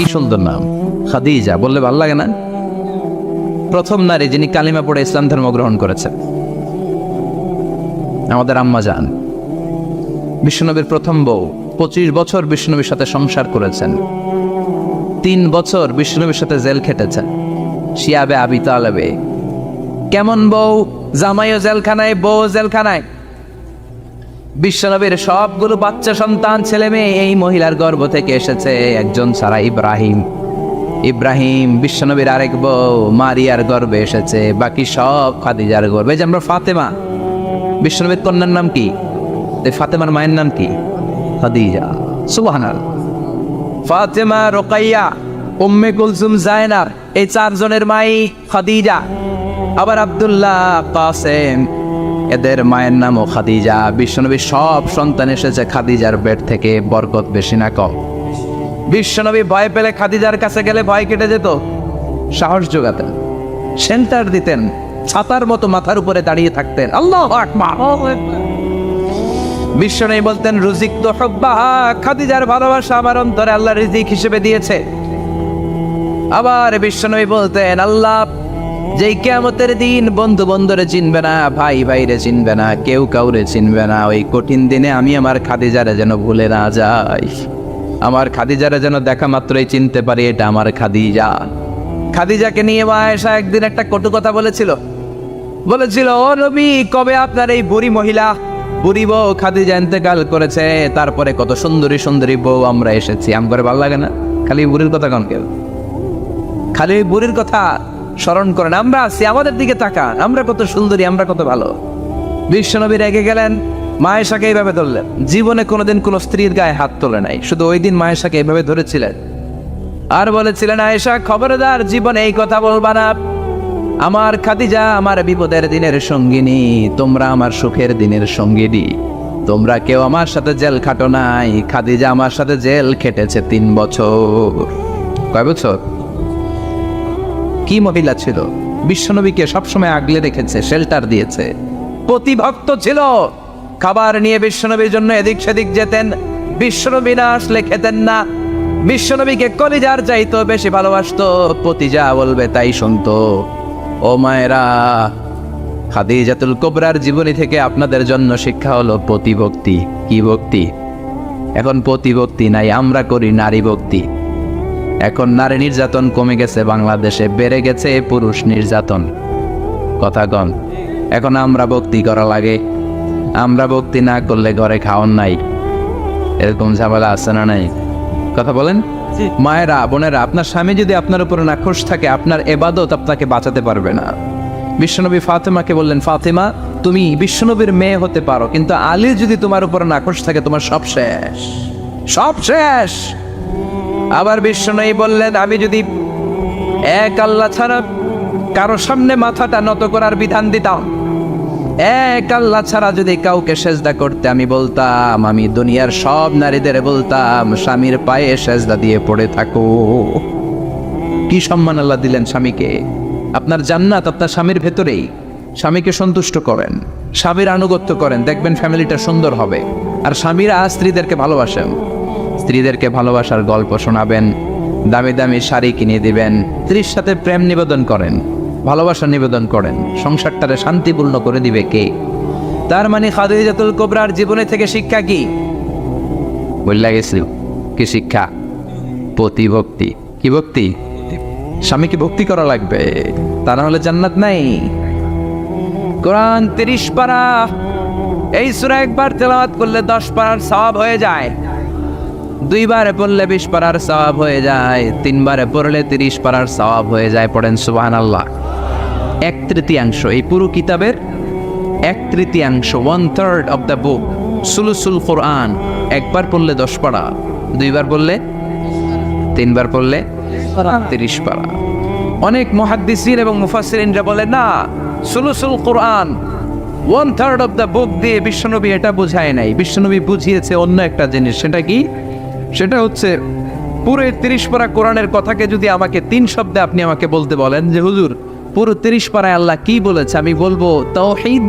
কি সুন্দর নাম, খাদিজা বললে ভালো লাগে না? প্রথম নারী যিনি কালিমা পড়ে ইসলাম ধর্ম গ্রহণ করেছেন আমাদের আম্মা জান, বিশ্বনবীর প্রথম বউ। 25 বছর বিশ্বনবীর সাথে সংসার করেছেন, 3 বছর বিশ্বনবীর সাথে জেল খেটেছেন, শিয়াবে আবি তালেবে। কেমন বউ? জামাইও জেলখানায়, বউ জেলখানায়। বিশ্বনবীর সবগুলো বাচ্চা সন্তান ছেলে মেয়ে এই মহিলার গর্ভ থেকে এসেছে, একজন ছাড়া ইব্রাহিম। ইব্রাহিম বিশ্বনবীর আরেক বউ মারিয়ার গর্ভে এসেছে, বাকি সব খাদিজার গর্ভে। যে আমরা ফাতেমা, বিশ্বনবীর কন্যার নাম কি? ফাতেমার মায়ের নাম কি? খাদিজা। সুবহানাল্লাহ। ফাতেমা, রোকাইয়া, উম্মে কুলসুম, জায়নাব, এই 4 জনের মাই খাদিজা। আবার আব্দুল্লাহ, কাসেম, এদের মায়ের নামও খাদিজা। বিশ্বনবীর সব সন্তান এসেছে খাদিজার পেট থেকে। বরকত বেশি না কম? বিশ্বনবী ভয় পেলে খাদিজার কাছে গেলে ভয় কেটে যেত, সাহস যোগাতেন, সেন্টার দিতেন, ছাতার মতো মাথার উপরে দাঁড়িয়ে থাকতেন। আল্লাহু আকবার। বিশ্বনবী বলতেন, রুজিক তো হুব্বাহা, খাদিজার ভালোবাসা আমার অন্তরে আল্লাহ রিজিক হিসেবে দিয়েছে। আবার বিশ্বনবী বলতেন, আল্লাহ যেই কিয়ামতের দিন বন্ধু বন্ধুরে চিনবে না, ভাই ভাইরে চিনবে না, কেউ কাউরে চিনবে না, ওই কঠিন দিনে আমি আমার খাদিজারে যেন ভুলে না যাই, আমার খাদিজারে যেন দেখা মাত্রই চিনতে পারি এটা আমার খাদিজা। খাদিজাকে নিয়ে মা আয়েশা একদিন একটা কটু কথা বলেছিল, ও নবী, কবে আপনার এই বুড়ি মহিলা, বুড়ি বউ খাদিজা ইন্তেকাল করেছে, তারপরে কত সুন্দরী সুন্দরী বউ আমরা এসেছি, আম করে ভালো লাগে না? খালি বুড়ির কথা কন কেউ, খালি বুড়ির কথা স্মরণ করেন। আমরা আছি, আমাদের দিকে তাকান, আমরা কত সুন্দরী, আমরা কত ভালো। বিশ্বনবী রেগে গেলেন, মা আয়েশাকে এইভাবে ধরলেন। জীবনে কোনোদিন কোনো স্ত্রীর গায়ে হাত তোলে নাই, শুধু ওই দিন মা আয়েশাকে এইভাবে ধরেছিলেন আর বলেছিলেন, আয়েশা খবরদার জীবনে এই কথা বলবা না, আমার খাদিজা আমার বিপদের দিনের সঙ্গিনী, তোমরা আমার সুখের দিনের সঙ্গিনী, তোমরা কেউ আমার সাথে জেল খাটো নাই, খাদিজা আমার সাথে জেল খেটেছে 3 বছর। কয় বছর? কি মহিলা ছিল, বিশ্বনবীকে সবসময় আগলে রেখেছে, শেল্টার দিয়েছে, প্রতিভক্ত ছিল। খাবার নিয়ে বিশ্বনবীর জন্য এদিক সেদিক যেতেন, বিশ্বনবী না আসলে খেতেন না। বিশ্বনবীকে কলিজার চাইতো বেশি ভালোবাসতো, পতি যা বলবে তাই শুনতো। ও মায়েরা, খাদিজাতুল কুবরার জীবনী থেকে আপনাদের জন্য শিক্ষা হলো প্রতিভক্তি। কি ভক্তি? এখন প্রতিভক্তি নাই, আমরা করি নারী ভক্তি। এখন নারী নির্যাতন কমে গেছে বাংলাদেশে, বেড়ে গেছে পুরুষ নির্যাতন। কথা কন। এখন আমরা ভক্তি করা লাগে, আমরা ভক্তি না করলে ঘরে খাওয়ান নাই, এরকম ঝামেলা আছে না নাই? কথা বলেন। মায়েরা, বোনেরা, আপনার স্বামী যদি আপনার উপরে নাখোশ থাকে, আপনার ইবাদত আপনাকে বাঁচাতে পারবে না। বিশ্বনবী ফাতেমাকে বললেন, ফাতেমা তুমি বিশ্বনবীর মেয়ে হতে পারো, কিন্তু আলী যদি তোমার উপরে নাখোশ থাকে, তোমার সব শেষ, সব শেষ। আবার বিশ্বনবী বললেন, আমি যদি এক আল্লাহ ছাড়া কারো সামনে মাথাটা নত করার বিধান দিতাম, এক আল্লাহ ছাড়া যদি কাউকে সেজদা করতে আমি বলতাম, আমি দুনিয়ার সব নারীদের বলতাম স্বামীর পায়ে সেজদা দিয়ে পড়ে থাকো। কি সম্মান আল্লাহ দিলেন স্বামীকে। আপনার জান্নাত আপনার স্বামীর ভেতরেই। স্বামীকে সন্তুষ্ট করেন, স্বামীর আনুগত্য করেন, দেখবেন ফ্যামিলিটা সুন্দর হবে। আর স্বামীরা স্ত্রীদেরকে ভালোবাসেন, স্ত্রীদেরকে ভালোবাসার গল্প শোনাবেন, দামি দামি শাড়ি কিনে দিবেন, স্ত্রীর সাথে প্রেম নিবেদন করেন, ভালোবাসা নিবেদন করেন, সংসারটারে শান্তিপূর্ণ করে দিবে কে? তার মানে খাদিজাতুল কুবরার জীবনে থেকে শিক্ষা কি? বললা গেছিল কি শিক্ষা? প্রতিভক্তি। কি ভক্তি? স্বামীকে ভক্তি করা লাগবে, তা না হলে জান্নাত নাই। কোরআন 30 পারা, এই সূরা একবার তেলাওয়াত করলে 10 পারার সওয়াব হয়ে যায়, 2 বারে পড়লে 20 পারার সওয়াব হয়ে যায়, 3 বারে পড়লে 30 পারার সওয়াব হয়ে যায়। পড়েন সুবহানাল্লাহ। 1/3 এই পুরো কিতাবের 1/3, 1/3 অফ দ্য বুক, সুলুসুল কোরআন, একবার পড়লে 10 পারা, 2 বার পড়লে, 3 বার পড়লে 30 পারা। অনেক মুহাদ্দিসিন এবং মুফাসসিরিনরা বলে না, সুলুসুল কোরআন 1/3 অফ দ্য বুক দিয়ে বিশ্বনবী এটা বুঝায় নাই, বিশ্বনবী বুঝিয়েছে অন্য একটা জিনিস। সেটা কি? সেটা হচ্ছে পুরো 30 পারা কোরআনের কথাকে যদি আমাকে 3 শব্দে আপনি আমাকে বলতে বলেন যে হুজুর পুরো 30 পারায় আল্লাহ কি বলেছে, আমি বলবো তাওহীদ,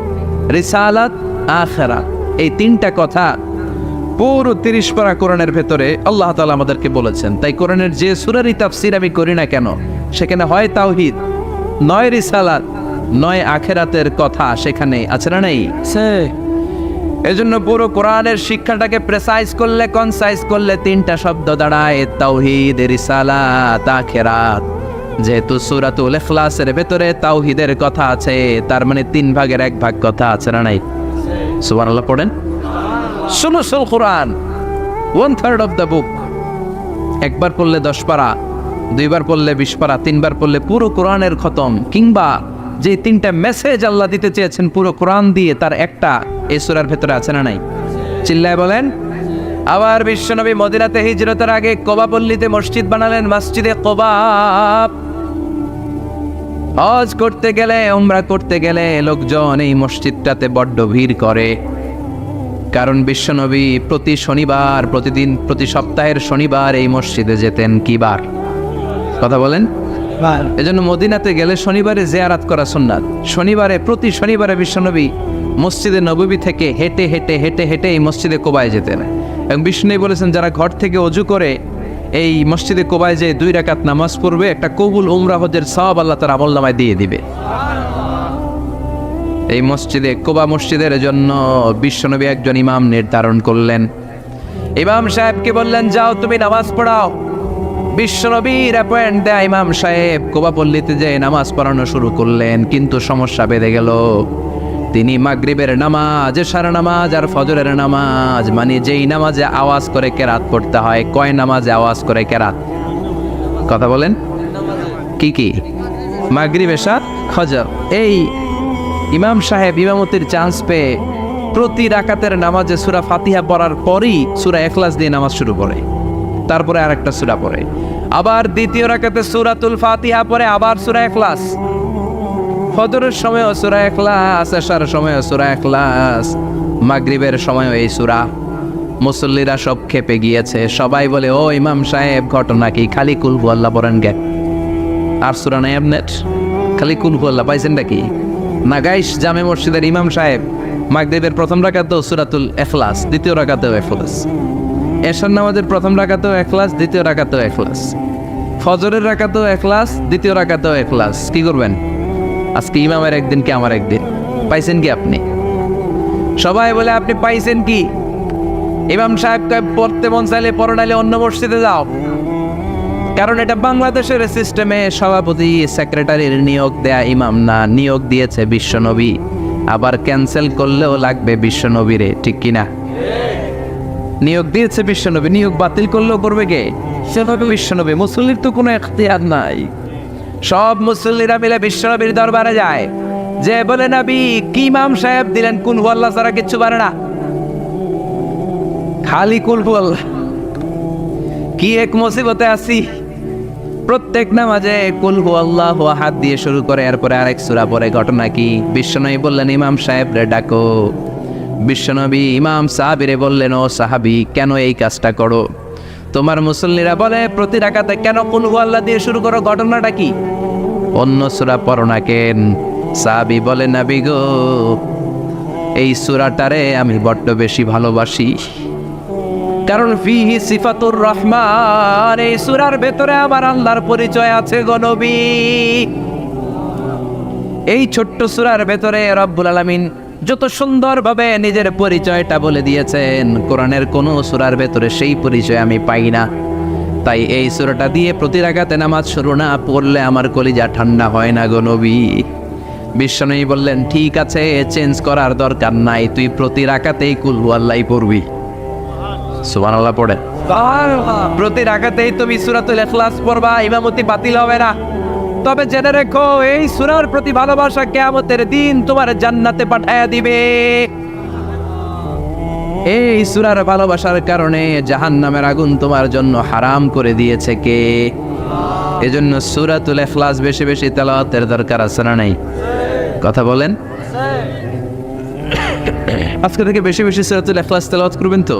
রিসালাত, আখিরাত। এই 3টা কথা পুরো 30 পারা কোরআনের ভেতরে আল্লাহ তাআলা আমাদেরকে বলেছেন। তাই কোরআনের যে সূরারই তাফসীর আমি করি না কেন, সেখানে হয় তাওহীদ, নয় রিসালাত, নয় আখিরাতের কথা সেখানে আছে না নাই? এজন্য পুরো কোরআনের শিক্ষাটাকে প্রেসাইজ করলে, কনসাইজ করলে 3টা শব্দ দাঁড়ায়, তাওহীদ, রিসালাত, আখিরাত। যেহেতু সূরাতুল ইখলাসের ভেতরে তাওহীদের কথা আছে, তার মানে 3 ভাগের 1 ভাগ কথা আছে না নাই? সুবহানাল্লাহ পড়েন। সুলুসুল কোরআন, 1/3 অফ দ্য বুক। একবার পড়লে 10 পারা, 2বার পড়লে 20 পারা, 3বার পড়লে পুরো কোরআনের খতম। কিংবা যে 3টা মেসেজ আল্লাহ দিতে চেয়েছেন পুরো কোরআন দিয়ে, তার একটা এই সূরার ভেতরে আছে না নাই? চিল্লায় বলেন। আবার বিশ্বনবী মদিনাতে হিজরতের আগে কোবা পল্লীতে মসজিদ বানালেন, মসজিদে কোবা। হজ করতে গেলে, উমরা করতে গেলে লোকজন এই মসজিদটাতে বড্ড ভিড় করে। কারণ বিশ্বনবী প্রতি শনিবার, প্রতি সপ্তাহের শনিবার এই মসজিদে যেতেন। কি বার? কথা বলেন। এজন্য মদিনাতে গেলে শনিবারে জিয়ারাত করা সুন্নাত। প্রতি শনিবারে বিশ্বনবী মসজিদে নববী থেকে হেঁটে হেঁটে হেঁটে হেঁটে এই মসজিদে কোবায় যেতেন। এবং বিষ্ণু বলেছেন, যারা ঘর থেকে অজু করে এই মসজিদে কোবায় যে 2 রাকাত নামাজ পড়বে, একটা কবুল উমরা হজের সওয়াব আল্লাহ তার আমলনামায় দিয়ে দিবে। এই মসজিদে, কোবা মসজিদের জন্য বিশ্বনবী একজন ইমাম নির্ধারণ করলেন। ইমাম সাহেবকে বললেন, যাও তুমি নামাজ পড়াও। বিশ্বনবীর অ্যাপয়েন্ট দেয়া ইমাম সাহেব কোবা পল্লীতে যে নামাজ পড়ানো শুরু করলেন। কিন্তু সমস্যা বেঁধে গেল। তিনি মাগরিবের নামাজ, এশার নামাজ আর ফজরের নামাজ, মানে যেই নামাজে আওয়াজ করে কেরাত পড়তে হয়, কয় নামাজে আওয়াজ করে কেরাত? কথা বলেন। কি কি? মাগরিব, এশা, ফজর। এই ইমাম সাহেব ইমামতির চান্স পেয়ে প্রতি রাকাতের নামাজে সূরা ফাতিহা পড়ার পরই সূরা ইখলাস দিয়ে নামাজ শুরু করে, তারপরে আরেকটা সূরা পড়ে, আবার দ্বিতীয় রাকাতে সূরাতুল ফাতিহা পড়ে, আবার সূরা ইখলাস। ফজরের সময়ও সূরা ইখলাস, এশার সময়ও সূরা ইখলাস, মাগরিবের সময়ও এই সূরা। মুসল্লিরা সব খেপে গিয়েছে। সবাই বলে, ও ইমাম সাহেব, ঘটনা কি? খালি কুল হুয়াল্লাহ পড়েন গে, আর সূরা নাই আপনার? খালি কুল হুয়াল্লাহ পাইছেন নাকি? নাগাইশ জামে মসজিদের ইমাম সাহেব মাগরিবের প্রথম রাকাতেও সূরাতুল ইখলাস, দ্বিতীয় রাকাতেও ইখলাস। এশার নামাজের প্রথম রাকাতেও ইখলাস, দ্বিতীয় রাকাতেও ইখলাস। ফজরের রাকাতেও ইখলাস, দ্বিতীয় রাকাতেও ইখলাস। কি করবেন? আজকে ইমামের একদিন কি আমার একদিন। পাইছেন কি আপনি? সবাই বলে, আপনি পাইছেন কি? ইমাম সাহেবকে পড়তে মন চাইলে পড়ো, নাইলে অন্য মসজিদে যাও। কারণ এটা বাংলাদেশের সিস্টেমে সভাপতি সেক্রেটারির নিয়োগ দেয়া ইমাম না, নিয়োগ দিয়েছে বিশ্বনবী। আবার ক্যান্সেল করলেও লাগবে বিশ্বনবীরে, ঠিক কিনা? নিয়োগ দিয়েছে বিশ্বনবী, নিয়োগ বাতিল করলেও করবে কে? সেভাবে বিশ্বনবী। মুসল্লির তো কোনো এখতিয়ার নাই। সব মুসল্লিরা মিলে বিশ্বনবীর দরবারে যায়, যে বলে, নবী কি ইমাম সাহেব দিলেন, কুল হুয়াল্লাহ ছাড়া কিচ্ছু পারে না, খালি কুল হুয়াল্লাহ। কি এক মুসিবতে আছি। প্রত্যেক নামাজে কুল হুয়াল্লাহু আহাদ দিয়ে শুরু করে, এরপরে আরেক সূরা পড়ে। ঘটনা কি? বিশ্বনবী বললেন, ইমাম সাহেব রে ডাকো। বিশ্বনবী ইমাম সাহাবীরে বললেন, ও সাহাবী, কেন এই কাজটা করো? তোমার মুসল্লিরা বলে, প্রতি রাকাতে কেন কুল হুয়াল্লাহ দিয়ে শুরু করো? ঘটনাটা কি? অন্য সূরা পড়ো না কেন? সাহাবী বলে, নবী গো, এই সূরাটারে আমি বড্ড বেশি ভালোবাসি। কারণ ফিহি সিফাতুর রহমান, এই সূরার ভেতরে আমার আল্লাহর পরিচয় আছে গো নবী। এই ছোট্ট সূরার ভেতরে রব্বুল আলামিন যত সুন্দরভাবে নিজের পরিচয়টা বলে দিয়েছেন, কোরআনের কোন সূরার ভেতরে সেই পরিচয় আমি পাই না। তাই এই সূরাটা দিয়ে প্রতি রাকাতে নামাজ শুরু না পড়লে আমার কলিজা ঠান্ডা হয় না গো নবী। বিশ্বনবী বললেন, ঠিক আছে, চেঞ্জ করার দরকার নাই, তুই প্রতি রাকাতেই কুল হুয়াল্লাহই পড়বি। সুবহানাল্লাহ পড়ে। প্রতি রাকাতেই তুমি সূরাতুল ইখলাস পড়বা, ইমামতি বাতিল হবে না। তবে জেনে রেখো, এই সূরার প্রতি ভালোবাসা কিয়ামতের দিন তোমার জান্নাতে পাঠায়া দিবে। এই সূরার ভালোবাসার কারণে জাহান্নামের আগুন তোমার জন্য হারাম করে দিয়েছে কে? এজন্য সূরাতুল ইখলাস বেশি বেশি তেলাওয়াতের দরকার আছে না নাই? কথা বলেন। আজকে থেকে বেশি বেশি সূরাতুল ইখলাস তেলাওয়াত করবেন তো?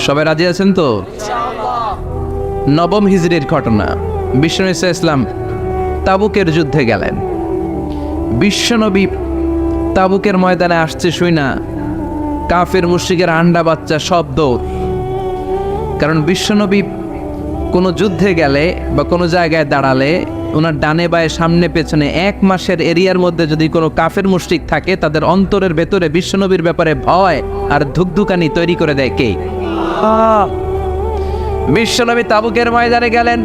সবাই রাজি আছেন তো? নবম হিজরির ঘটনা। বিশ্বনবী সাল্লাল্লাহু আলাইহি ওয়াসাল্লাম তাবুকের যুদ্ধে গেলেন। বিশ্বনবী তাবুকের ময়দানে আসছে শুই না কাফের মুশরিকের আন্ডা বাচ্চা সব দৌড়। কারণ বিশ্বনবী কোনো যুদ্ধে গেলে বা কোনো জায়গায় দাঁড়ালে ওনার ডানে বায়ে সামনে পেছনে 1 মাসের এরিয়ার মধ্যে যদি কোনো কাফের মুশরিক থাকে, তাদের অন্তরের ভেতরে বিশ্বনবীর ব্যাপারে ভয় আর ধুকধুকানি তৈরি করে দেয় কে? বিশ্বনবী তাবুকের ময়দানে গেলেন।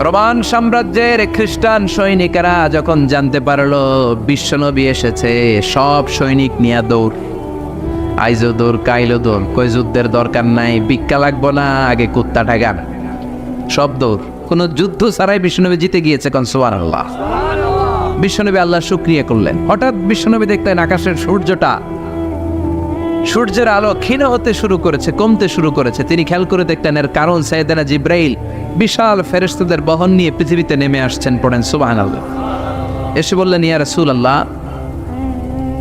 রোমান সাম্রাজ্যের খ্রিস্টান সৈনিকেরা যখন জানতে পারলো বিশ্বনবী এসেছে, সব সৈনিক নিয়ে দৌড়। আইজো দৌড়, কাইলো দৌড়, কই যুদ্ধের দরকার নাই, ভিক্ষা লাগবো না, আগে কুত্তা ঠাগান, সব দৌড়। কোনো যুদ্ধ ছাড়াই বিশ্বনবী জিতে গিয়েছে। কোন সুবহানাল্লাহ। বিশ্বনবী আল্লাহ শুকরিয়া করলেন। হঠাৎ বিশ্বনবী দেখলেন আকাশের সূর্যের আলো ক্ষীণ হতে শুরু করেছে, কমতে শুরু করেছে। তিনি খেয়াল করে দেখলেন এর কারণ সাইয়েদনা জিব্রাইল বিশাল ফেরেশতাদের বহন নিয়ে পৃথিবীতে নেমে আসছেন। পড়েন সুবহানাল্লাহ। এসে বললেন, ইয়া রাসূলুল্লাহ,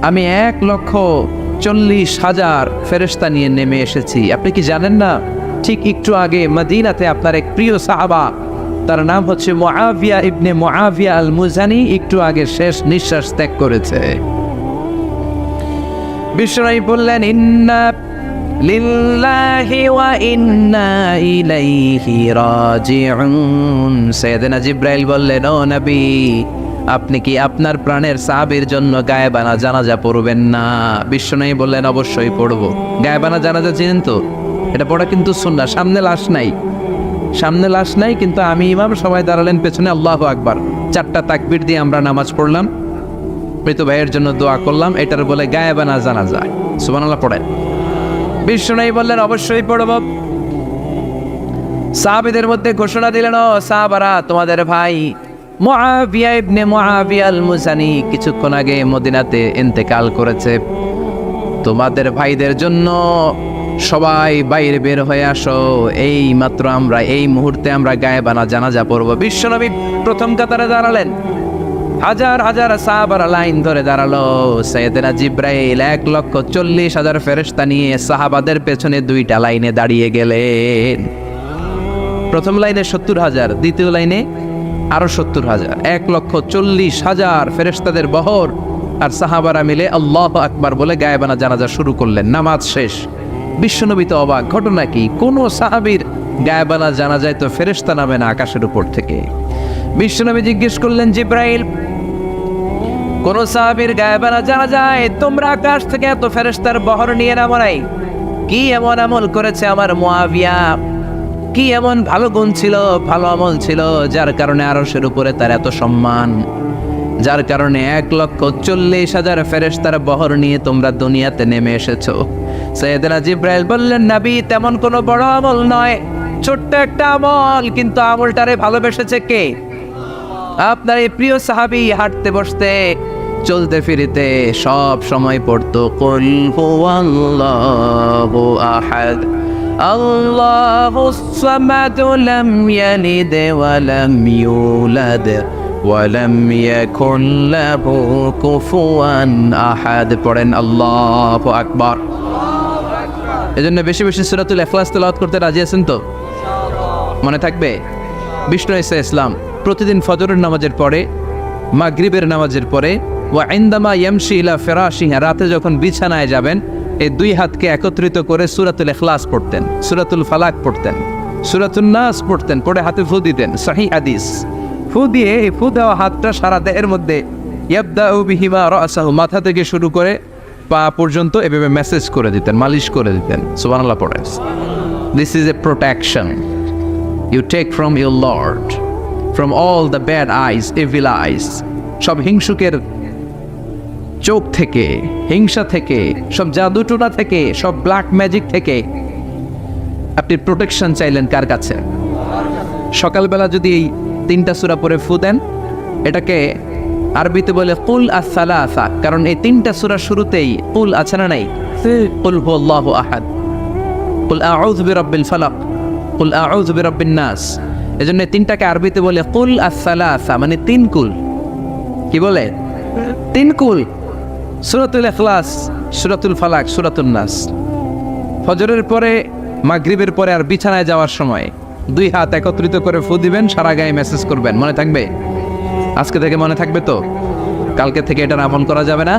আমি 1,40,000 ফেরেশতা নিয়ে নেমে এসেছি। আপনি কি জানেন না, ঠিক একটু আগে মদিনাতে আপনার এক প্রিয় সাহাবা, তার নাম হচ্ছে মুআবিয়া ইবনে মুআবিয়া আল মুজানি, একটু আগে শেষ নিঃশ্বাস ত্যাগ করেছে। বিশ্বনবী বললেন, ইন্না লিল্লাহি ওয়া ইন্না ইলাইহি রাজিউন। সাইয়েদনা জিব্রাইল বললেন, ও নবী, আপনি কি আপনার প্রাণের সাহাবীর জন্য গায়েবানা জানাজা পড়বেন না? বিশ্বনবী বললেন, অবশ্যই পড়ব। গায়েবানা জানাজা চিনেন তো? এটা পড়া কিন্তু সুন্নাহ। সামনে লাশ নাই, কিন্তু আমি ইমাম, সবাই দাঁড়ালেন পেছনে, আল্লাহু আকবার, 4টা তাকবীর দিয়ে আমরা নামাজ পড়লাম, মৃত ভাইয়ের জন্য দোয়া করলাম, এটার বলে গায়েবানা জানাজা। সুবহানাল্লাহ পড়েন। বিশ্বনবী বললেন, অবশ্যই পড়ব। সাহাবীদের মধ্যে ঘোষণা দিলেন, ও সাহাবারা, তোমাদের ভাই মুআবিয়া ইবনে মুআবিয়া আল মুজানি কিছুক্ষণ আগে মদিনাতে ইন্তেকাল করেছে। তোমাদের ভাইদের জন্য সবাই বাইরে বের হয়ে আসো, এই মাত্র আমরা এই মুহূর্তে আমরা গায়েবানা জানাজা পড়ব। বিশ্বনবী প্রথম কাতারে দাঁড়ালেন। হাজার হাজার সাহাবারা লাইন ধরে দাঁড়ালো। সাইয়েদনা জিব্রাইল 1,40,000 ফেরেশতা নিয়ে সাহাবাদের পেছনে 2টা লাইনে দাঁড়িয়ে গেলেন। প্রথম লাইনে 70,000, দ্বিতীয় লাইনে আরো 70,000, 1,40,000 ফেরেশতাদের বহর। আর সাহাবারা মিলে আল্লাহু আকবার বলে গায়েবানা জানাজা শুরু করলেন। নামাজ শেষ। বিশ্বনবী তো অবাক, ঘটনা কি? কোন সাহাবীর গায়েবানা জানাজায় তো ফেরেশতা নামে না আকাশের উপর থেকে। বিশ্বনবী জিজ্ঞেস করলেন, জিব্রাইল, কোন সাহাবীর গায়েবানা জানাজায় তোমরা আকাশ থেকে এত ফেরেশতার বহর নিয়ে নামো নাই? কি এমন আমল করেছে আমার মুআবিয়া? কি এমন ভালো গুণ ছিল, ভালো আমল ছিল, যার কারণে আরশের উপরে তার এত সম্মান, যার কারণে 1,40,000 ফেরেশতার বহর নিয়ে তোমরা দুনিয়াতে নেমে এসেছো? সাইয়েদনা জিব্রাইল বললেন, নবী, তেমন কোনো বড় আমল নয়, ছোট্ট একটা আমল, কিন্তু আমলটারে ভালোবেসেছে কে? আপনার এই প্রিয় সাহাবী হাঁটতে বসতে চলতে ফিরিতে সব সময় পড়তো, কুল হুয়াল্লাহু আহাদ, আল্লাহুস সামাদ, লাম ইয়ালিদ ওয়া লাম ইউলাদ ওয়া লাম ইয়াকুল লাহু কুফুয়ান আহাদ। পড়েন আল্লাহু আকবার। এজন্য বেশি বেশি সূরাতুল ইখলাস তেলাওয়াত করতে রাজি আছেন তো? মনে থাকবে? বিষ্ণু ঈসা ইসলাম প্রতিদিন ফজরের নামাজের পরে, মাগরিবের নামাজের পরে, ওয়া ইনদামা ইয়ামশি ইলা ফিরাশিহি, রাতে যখন বিছানায় যাবেন, এই 2 হাতকে একত্রিত করে সূরাতুল ইখলাস পড়তেন, সূরাতুল ফালাক পড়তেন, সূরাতুন নাস পড়তেন, পড়ে হাতে ফু দিতেন। সহিহ হাদিস। ফু দিয়ে এই ফু দেওয়া হাতটা সারা দেহের মধ্যে ইয়াবদাউ বিহিমা রাসাহু, মাথা থেকে শুরু করে পা পর্যন্ত এভাবে মেসেজ করে দিতেন, মালিশ করে দিতেন। সুবহানাল্লাহ পড়েন। This is a protection you take from your lord, from all the bad eyes, evil eyes, সব হিংসুকের চোখ থেকে, হিংসা থেকে, সব জাদুটোনা থেকে, সব ব্ল্যাক ম্যাজিক থেকে আপনি প্রোটেকশন চাইলেন কার কাছে? সকালবেলা যদি এই 3টা সূরা পড়ে ফু দেন, এটাকে আরবিতে বলে কুল আস-সালাসা, কারণ এই 3টা সূরা শুরুতেই কুল আছে না নাই? কুল হুয়াল্লাহু আহাদ, কুল আউযু বিরাব্বিল ফালাক, কুল আউযু বিরাব্বিন নাস। এজন্য 3টাকে আরবিতে বলে কুল আস-সালাসা, মানে 3 কুল। কি বলে? 3 কুল। সূরাতুল ইখলাস, সূরাতুল ফালাক, সূরাতুন নাস। ফজরের পরে, মাগরিবের পরে আর বিছানায় যাওয়ার সময় 2 হাত একত্রিত করে ফু দিবেন, সারা গায়ে মেসেজ করবেন। মনে থাকবে? আজকে থেকে মনে থাকবে তো? কালকে থেকে এটার আমল করা যাবে না?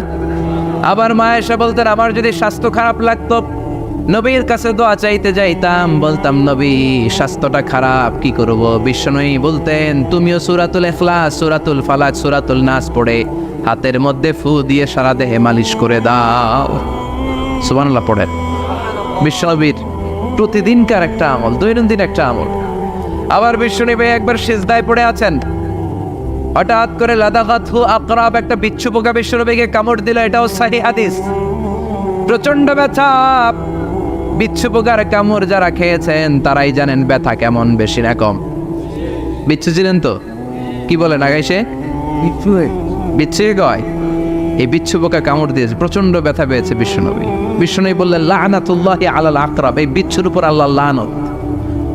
আবার মা এসে বলতেন আমার যদি স্বাস্থ্য খারাপ লাগতো নবীর কাছে দোয়া চাইতে যাইতাম, বলতাম নবী স্বাস্থ্যটা খারাপ কি করব? বিশ্বনবী বলতেন তুমিও সূরাতুল ইখলাস, সূরাতুল ফালাক, সূরাতুল নাস পড়ে হাতের মধ্যে ফু দিয়ে সারা দেহে মালিশ করে দাও। সুবহানাল্লাহ পড়েন। বিশ্বনবীর প্রতিদিনকার একটা আমল, দৈনন্দিন একটা আমল। আবার বিশ্বনবী একবার সিজদায় পড়ে আছেন, হঠাৎ করে লাদাগাতহু আকরাব, একটা বিচ্ছু পোকা বিশ্বনবীকে কামড় দিল। এটাও সহিহ হাদিস। প্রচন্ড ব্যথা। বিচ্ছু পোকার কামড় যারা খেয়েছেন তারাই জানেন ব্যথা কেমন, বেশি না কম। বিচ্ছু ছিলেন তো? কি বলেন আগাইছে বিচ্ছু কয়, এই বিচ্ছু পোকা কামড় দিয়েছে, প্রচন্ড ব্যথা পেয়েছে বিশ্বনবী। বিশ্বনবী বললেন লাআনাতুল্লাহি আলাল আকরাব, এই বিচ্ছুর উপর আল্লাহর লানত।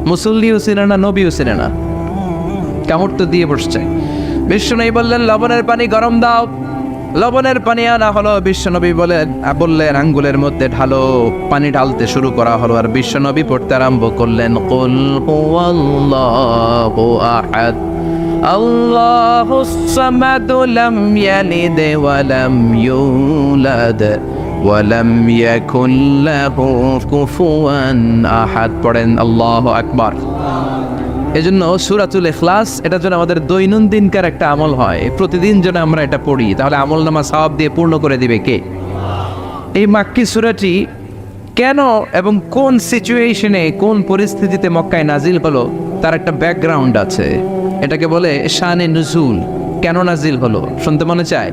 মুসল্লিও ছিনে না, নবীও ছিনে না, কামড় তো দিয়ে বসছে। বিশ্বনবী বললেন লবণের পানি গরম দাও। লবণের পানি আনা হলো। বিশ্বনবী বললেন আঙ্গুলের মধ্যে ঢালো। পানি ঢালতে শুরু করা হলো, আর বিশ্বনবী পড়তে আরম্ভ করলেন কুল হুয়াল্লাহু আহাদ আল্লাহুস সামাদ লাম ইয়ালিদ ওয়া লাম ইউলাদ ওয়া লাম ইয়াকুল লাহু কুফুয়ান আহাদ। পড়েন আল্লাহু আকবার। এজন্য সূরাতুল ইখলাস এটার জন্য আমাদের দৈনন্দিনকার একটা আমল হয়, প্রতিদিন যেন আমরা এটা পড়ি, তাহলে আমল নামা সওয়াব দিয়ে পূর্ণ করে দিবে কে? এই মাক্কি সূরাটি কেন এবং কোন সিচুয়েশনে, কোন পরিস্থিতিতে মক্কায় নাজিল হলো তার একটা ব্যাকগ্রাউন্ড আছে। এটাকে বলে শানে নুজুল। কেন নাজিল হলো শুনতে মনে চায়?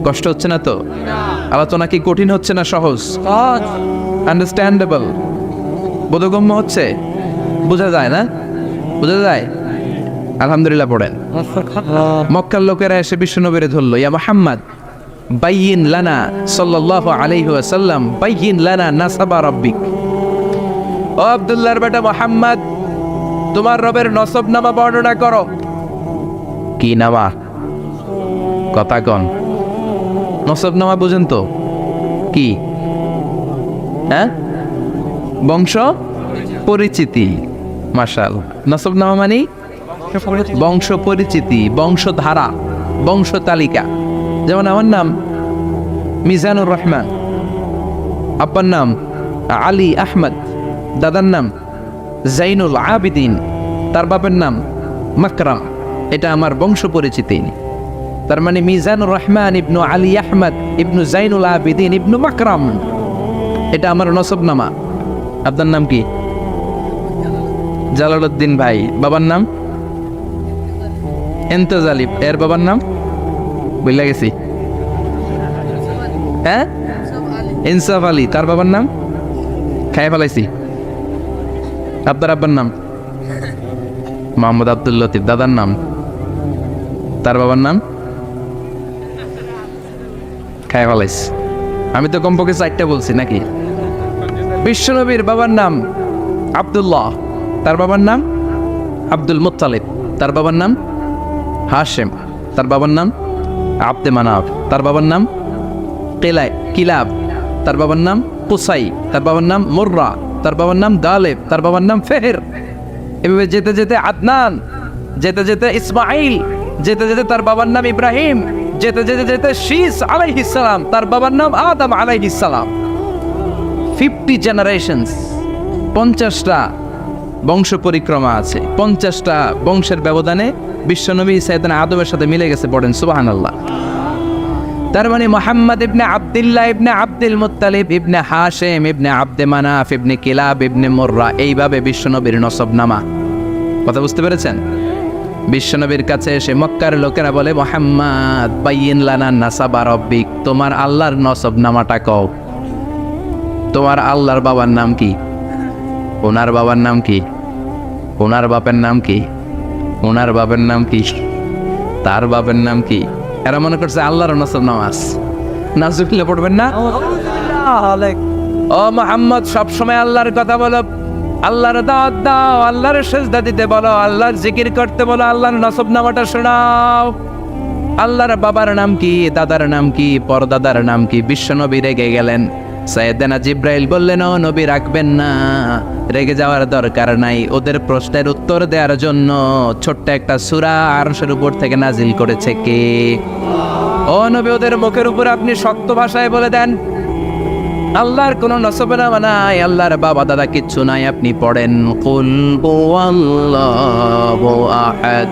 কষ্ট হচ্ছে না তো? আলোচনা কি কঠিন হচ্ছে না সহজ? আন্ডারস্ট্যান্ডেবল, বোধগম্য হচ্ছে? বোঝা যায় না? বোঝা যায়? আলহামদুলিল্লাহ পড়েন। মক্কার লোকেরা এসে বিশ্বনবীরে ধরল, ইয়া মুহাম্মদ বাইয়িন লানা সাল্লাল্লাহু আলাইহি ওয়াসাল্লাম বাইয়িন লানা নাসাবা রাব্বিক। ও আব্দুল্লাহর বেটা মুহাম্মদ, তোমার রবের নসবনামা বর্ণনা করো। কি নামা? কথা কন। নসবনামা বুঝেন তো কি? হ্যাঁ, বংশ পরিচিতি। মাশাআল্লাহ। নসবনামা মানে বংশ পরিচিতি, বংশধারা, বংশ তালিকা। যেমন আমার নাম মিজানুর রহমান, আব্বার নাম আলী আহমদ, দাদার নাম জাইনুল আবিদিন, তার বাপের নাম মাকরাম। এটা আমার বংশ পরিচিতি। তার মানে মিজানুর রহমান ইবনু আলী আহমদ ইবনু জাইনুল আবিদিন ইবনু মাকরাম, এটা আমার নসবনামা। আপনার নাম কি? জালালউদ্দিন ভাই। বাবার নাম এন্তেজালিব। এর বাবার নাম বইলা গেছি। হ্যাঁ, ইনসাফ আলী। তার বাবার নাম খাই ফেলাইছি। আপনার আব্বার নাম মোহাম্মদ আব্দুল লতিফ। দাদার নাম, তার বাবার নাম খাই ফেলাইছি। আমি তো কমপক্ষে 4টা বলছি নাকি? বিশ্বনবীর বাবার নাম আব্দুল্লাহ, তার বাবার নাম আব্দুল মুত্তালিব, তার বাবার নাম হাশেম, তার বাবার নাম আব্দে মানাফ, তার বাবার নাম কিলাব, তার বাবার নাম কুসাই, তার বাবার নাম মুররা, তার বাবার নাম গালেব, তার বাবার নাম ফেহের। এভাবে যেতে যেতে আদনান, যেতে যেতে ইসমাইল, যেতে যেতে তার বাবার নাম ইব্রাহিম, যেতে যেতে যেতে শীস আলাইহিস সালাম, তার বাবার নাম আদম আলাইহিস সালাম। 50 জেনারেশনস, 50টা বংশ পরিক্রমা আছে। 50টা বংশের ব্যবধানে বিশ্বনবী সাইয়েদনা আদমের সাথে মিলে গেছে। পড়েন সুবহানাল্লাহ। তার মানে মুহাম্মদ ইবনে আব্দুল্লাহ ইবনে আব্দুল মুত্তালিব ইবনে হাশেম ইবনে আব্দে মানাফ ইবনে কিলাব ইবনে মুররা, এইভাবে বিশ্বনবীর নসবনামা। কথা বুঝতে পেরেছেন? বিশ্বনবীর কাছে এসে মক্কার লোকেরা বলে মুহাম্মদ বাইয়িন লানা নাসাবা রাব্বিক, তোমার আল্লাহর নসবনামাটা কও। তোমার আল্লাহর বাবার নাম কি? ওনার বাবার নাম কি? ওনার বাপের নাম কি? ওনার বাপের নাম কি? তার বাপের নাম কি? এরা মনে করছে আল্লাহর নসবনামা আছে। নাজুবিল্লাহ পড়বেন না? ও মুহাম্মদ, সবসময় আল্লাহর কথা বলো, আল্লাহর দাওয়াত দাও, আল্লাহর সিজদা দিতে বলো, আল্লাহর জিকির করতে বলো, আল্লাহর নসবনামাটা শোনাও। আল্লাহর বাবার নাম কি? দাদার নাম কি? পরদাদার নাম কি? বিশ্বনবী রেগে গেলেন। সাইয়েদনা জিব্রাইল বললেন, ও নবী রাখবেন না, রেগে যাওয়ার দরকার নাই। ওদের প্রশ্নের উত্তর দেওয়ার জন্য ছোট্ট একটা সূরা আরশের উপর থেকে নাজিল করেছে কে? ও নবী ওদের মুখের উপর আপনি শক্ত ভাষায় বলে দেন আল্লাহর কোনো নসবনামা নাই, আল্লাহর বাবা দাদা কিচ্ছু নাই। আপনি পড়েন কুল হুয়াল্লাহু আহাদ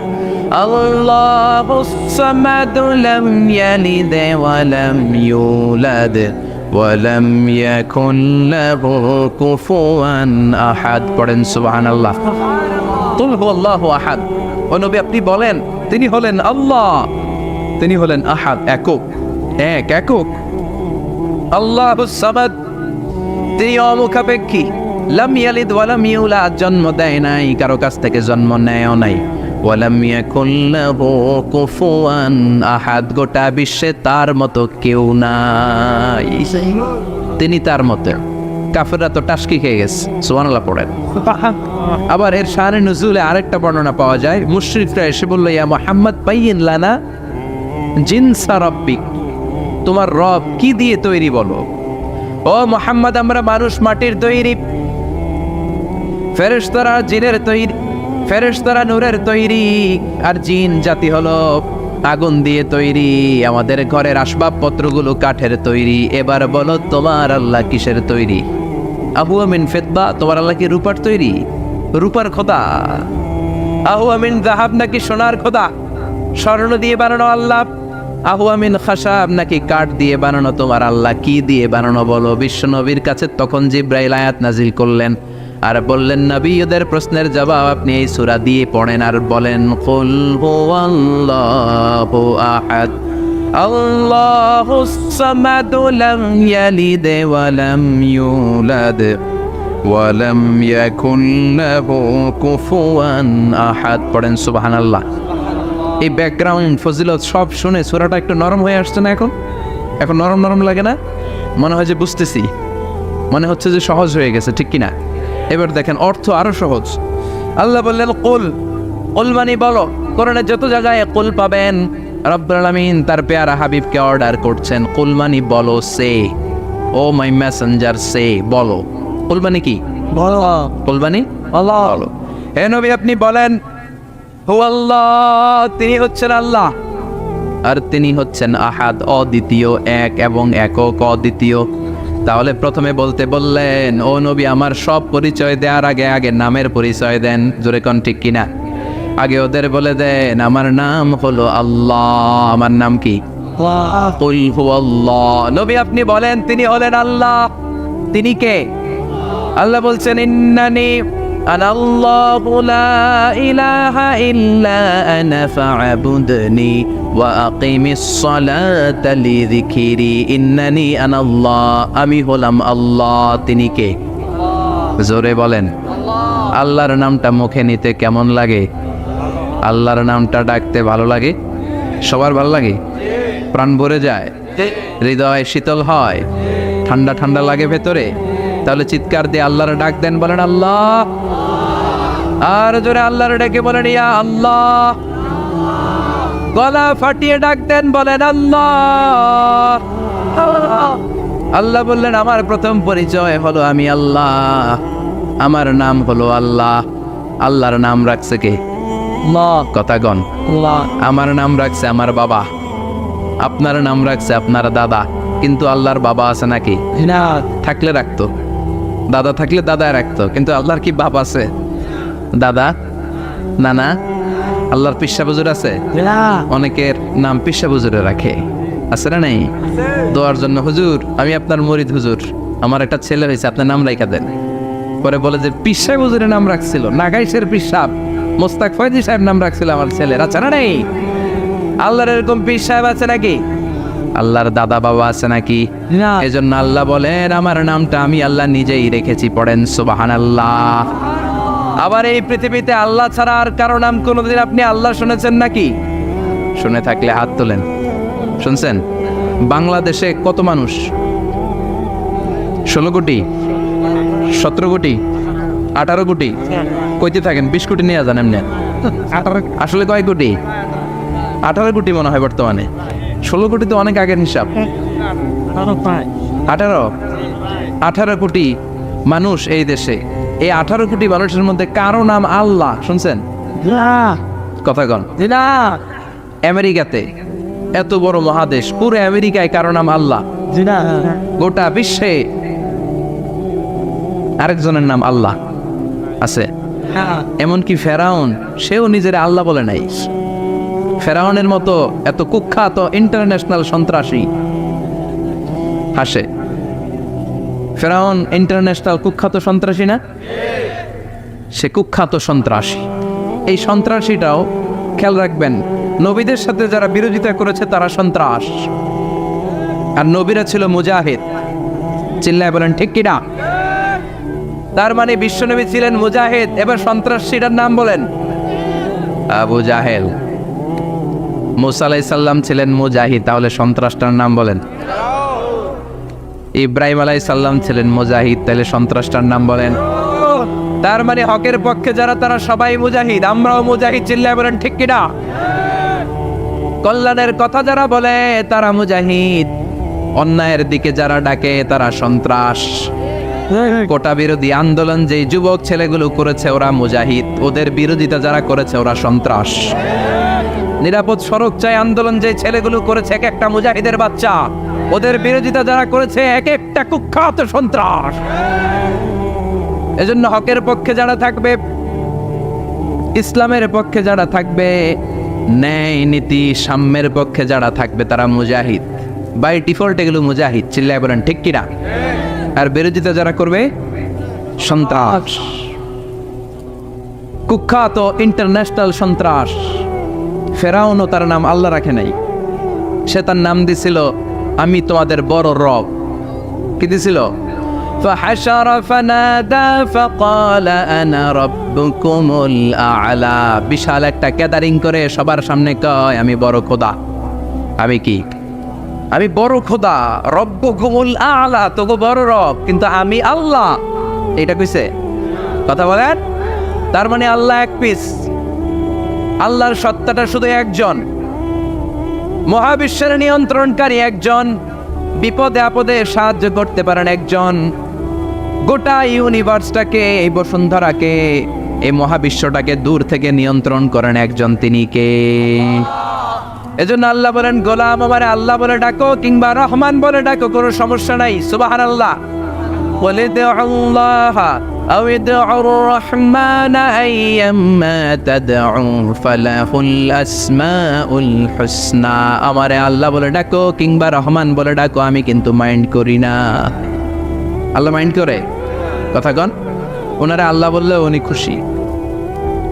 আল্লাহুস সামাদ লাম ইয়ালিদ ওয়া লাম ইউলাদ ওয়া লাম ইয়াকুন লাহু কুফুয়ান আহাদ। পড়েন সুবহানাল্লাহ। কুল হুয়াল্লাহু আহাদ। ও নবী আপনি বলেন তিনি হলেন আল্লাহ, তিনি হলেন আহাদ, একক, একক। আল্লাহুস সামাদ, তিনি অমুখাপেক্ষী। লাম ইয়ালিদ ওয়া লাম ইউলাদ, জন্ম দেয় নাই, কারো কাছ থেকে জন্ম নেয়ও নাই। ওয়া লাম ইয়াকুন লাহু কুফুয়ান আহাদ, গোটা বিশ্বে তার মতো কেউ নাই, তিনি তার মতো। কাফেররা তো টাসকি খেয়ে গেছে। সুবহানাল্লাহ পড়েন। আবার এর শানে নুজুলে আরেকটা বর্ণনা পাওয়া যায়, মুশরিকরা এসে বলল ইয়া মুহাম্মদ বাইয়িন লানা জিনসা রাব্বিক, তোমার রব কি দিয়ে তৈরি বলো। ও মুহাম্মদ আমরা মানুষ মাটির তৈরি, ফেরেশতারা জিনের তৈরি, ফেরেশতারা নূরের তৈরি, আর জিন জাতি হলো আগুন দিয়ে তৈরি, আমাদের ঘরের আসবাবপত্রগুলো কাঠের তৈরি। এবার বলো তোমার আল্লাহ কিসের তৈরি? আহুয়া মিন ফিদ্দা, তোমার আল্লাহ কি রূপার তৈরি? রূপার খোদা। আহুয়া মিন যাহাব, নাকি সোনার খোদা, স্বর্ণ দিয়ে বানানো আল্লাহ? আহুয়া মিন খাশাব, নাকি কাঠ দিয়ে বানানো তোমার আল্লাহ? কি দিয়ে বানানো বলো? বিশ্ব নবীর কাছে তখন জিব্রাইল আয়াত নাজিল করলেন আর বললেন নবী ওদের প্রশ্নের জবাব আপনি এই সূরা দিয়ে পড়েন আর বলেন কুল হুয়াল্লাহু আহাদ আল্লাহুস সামাদ লাম ইয়ালিদ ওয়া লাম ইউলাদ ওয়া লাম ইয়াকুন লাহু কুফুয়ান আহাদ। পড়েন সুবহানাল্লাহ। এই ব্যাকগ্রাউন্ড ফজিলত সব শুনে সূরাটা একটু নরম হয়ে আসছে না? এখন নরম নরম লাগে না? মনে হয় যে বুঝতেছি, মনে হচ্ছে যে সহজ হয়ে গেছে, ঠিক কিনা? এবার দেখেন অর্থ আরো সহজ। আল্লাহ বললেন কুল, কুল মানে বলো। কোরআনে যত জায়গায় কুল পাবেন রব্বুল আলামিন তার পেয়ারা হাবিবকে অর্ডার করছেন কুল মানে বলো, সে ও মাই মেসেঞ্জার, সে বলো। কুল মানে কি? বলো। কুল মানে আল্লাহ, বলো। হে নবী আপনি বলেন হুয়াল্লাহ, তিনি হচ্ছেন আল্লাহ, আর তিনি হচ্ছেন আহাদ, অদ্বিতীয়, এক এবং একক, অদ্বিতীয়। তাহলে প্রথমে বলতে বললেন ও নবী আমার সব পরিচয় দেওয়ার আগে আগে নামের পরিচয় দেন। জোরে কোন ঠিক কিনা? আগে ওদের বলে দেন আমার নাম হলো আল্লাহ। আমার নাম কি? কুল হুয়াল্লাহ। নবী আপনি বলেন তিনি হলেন আল্লাহ। তিনি কে? আল্লাহ বলছেন ইন্নানি আনাল্লাহু লা ইলাহা ইল্লা আনা ফা'বুদনি ওয়া আকিমিস সালাতা লিযিকরি। ইন্নানি আনাল্লাহ, আমি হলাম আল্লাহ। তিনি কে? জোরে বলেন। আল্লাহর নামটা মুখে নিতে কেমন লাগে? আল্লাহর নামটা ডাকতে ভালো লাগে? সবার ভালো লাগে? প্রাণ ভরে যায়, হৃদয় শীতল হয়, ঠান্ডা ঠান্ডা লাগে ভেতরে। তাহলে চিৎকার দিয়ে আল্লাহর ডাক দেন, বলেন আল্লাহ। আর জোরে আল্লাহর ডেকে বলেন ইয়া আল্লাহ। গলা ফাটিয়ে ডাক দেন, বলেন আল্লাহ। আল্লাহ বললেন আমার প্রথম পরিচয় হলো আমি আল্লাহ, আমার নাম হলো আল্লাহ। আল্লাহর নাম রাখছে কে? কথা গণ। আমার নাম রাখছে আমার বাবা, আপনার নাম রাখছে আপনার দাদা। কিন্তু আল্লাহর বাবা আছে নাকি? থাকলে রাখতো, দাদা থাকলে দাদা রাখতো। কিন্তু আল্লাহর কি বাপ আছে? দাদা, নানা? আল্লাহর পিসা বুজুর আছে? অনেকের নাম পিসা বুজুরে রাখে, আছে না নাই? দোয়ার জন্য হুজুর আমি আপনার মুরিদ, হুজুর আমার একটা ছেলে হয়েছে, আপনার নাম রাখা দেন। পরে বলে যে পিসা বুজুরের নাম রাখছিল, নাগাইশের পিসাব মোস্তাক ফয়জি সাহেব নাম রাখছিল আমার ছেলের, আছে না নাই? আল্লাহর এরকম পীর সাহেব আছে নাকি? আল্লাহর দাদা বাবা আছে নাকি? এজন্য আল্লাহ বলেন আমার নামটা আমি আল্লাহ নিজেই রেখেছি। পড়েন সুবহানাল্লাহ। আবার এই পৃথিবীতে আল্লাহ ছাড়া আর কারো নাম কোনোদিন আপনি আল্লাহ শুনেছেন নাকি? শুনে থাকলে হাত তোলেন। শুনছেন? বাংলাদেশে কত মানুষ? 16 কোটি, 17 কোটি, 18 কোটি? কইতে থাকেন 20 কোটি নিয়ে যান এমনি। আসলে কয় কোটি? 18 কোটি মনে হয় বর্তমানে। 16 কোটি তো অনেক আগের হিসাব। 18 কোটি মানুষ এই দেশে। এই 18 কোটি মানুষের মধ্যে কারো নাম আল্লাহ শুনছেন? কথা কন। আমেরিকাতে এত বড় মহাদেশ, পুরো আমেরিকায় কারো নাম আল্লাহ, গোটা বিশ্বে আরেকজনের নাম আল্লাহ আছে। এমনকি ফেরাউন, সেও নিজের আল্লাহ বলে নাই। ফেরাউনের মতো এত কুখ্যাত ইন্টারন্যাশনাল সন্ত্রাসী আসে। ফেরাউন ইন্টারন্যাশনাল কুখ্যাত সন্ত্রাসী না? সে কুখ্যাত সন্ত্রাসী। এই সন্ত্রাসীটাও খেয়াল রাখবেন, নবীদের সাথে যারা বিরোধিতা করেছে তারা সন্ত্রাস, আর নবীরা ছিল মুজাহিদ। চিল্লায় বলেন ঠিক কিনা? তার মানে বিশ্বনবী ছিলেন মুজাহিদ। এবার সন্ত্রাসীটার নাম বলেন, আবু জাহেল। মুসা আলাইহিস সালাম ছিলেন মুজাহিদ, তাহলে সন্ত্রাসটার নাম বলেন। ইব্রাহিম আলাইহিস সালাম ছিলেন মুজাহিদ, তাহলে সন্ত্রাসটার নাম বলেন। তার মানে হকের পক্ষে যারা তারা সবাই মুজাহিদ, আমরাও মুজাহিদ। চিল্লায় বলেন ঠিক কিনা? কল্যাণের কথা যারা বলে তারা মুজাহিদ, অন্যায়ের দিকে যারা ডাকে তারা সন্ত্রাস। কোটা বিরোধী আন্দোলন যে যুবক ছেলেগুলো করেছে ওরা মুজাহিদ, ওদের বিরোধিতা যারা করেছে ওরা সন্ত্রাস। নিরাপদ সড়ক চাই আন্দোলন যে ছেলেগুলো করেছে এক একটা মুজাহিদের বাচ্চা, ওদের বিরোধিতা যারা করেছে এক একটা কুখ্যাত সন্ত্রাস। এজন্য হকের পক্ষে যারা থাকবে, ইসলামের পক্ষে যারা থাকবে, ন্যায় নীতি সাম্যের পক্ষে যারা থাকবে তারা মুজাহিদ। বাই ডিফল্ট এগুলো মুজাহিদ। চিল্লায় বলেন ঠিক কিনা? আর বিরোধিতা যারা করবে সন্ত্রাস, কুখ্যাত ইন্টারন্যাশনাল সন্ত্রাস। ফেরাউনও তার নাম আল্লাহ রাখে নাই, সে তার নাম দিছিল আমি তোমাদের বড় রব। কি দিছিল? فحشر فنادى فقال انا ربكم الاعلى। বিশাল একটা গ্যাদারিং করে সবার সামনে কয় আমি বড় খোদা। আমি কি? আমি বড় খোদা, রব্বুকুমুল আ'লা, তোগো বড় রব, কিন্তু আমি আল্লাহ। এটা কইছে? কথা বলেন। তার মানে আল্লাহ এক পিস, আল্লাহর সত্তাটা শুধু একজন, মহাবিশ্বের নিয়ন্ত্রণকারী একজন, বিপদে আপদে সাহায্য করতে পারেন একজন, গোটা ইউনিভার্সটাকে, এই বসুন্ধরাকে, এই মহাবিশ্বটাকে দূর থেকে নিয়ন্ত্রণ করেন একজন, তিনি কে? এজন্য আল্লাহ বলেন, গোলাম আমারে আল্লাহ বলে ডাকো কিংবা রহমান বলে ডাকো, কোনো সমস্যা নাই। সুবহানাল্লাহ। বলে দে আল্লাহ আও ইদউর রহমান আইয়াম্মা তাদউ ফালাহুল আসমাউল হুসনা। আমারে আল্লাহ বলে ডাকো কিংবা রহমান বলে ডাকো, আমি কিন্তু মাইন্ড করি না। আল্লাহ মাইন্ড করে? কথা কন। ওনারা আল্লাহ বললেও উনি খুশি,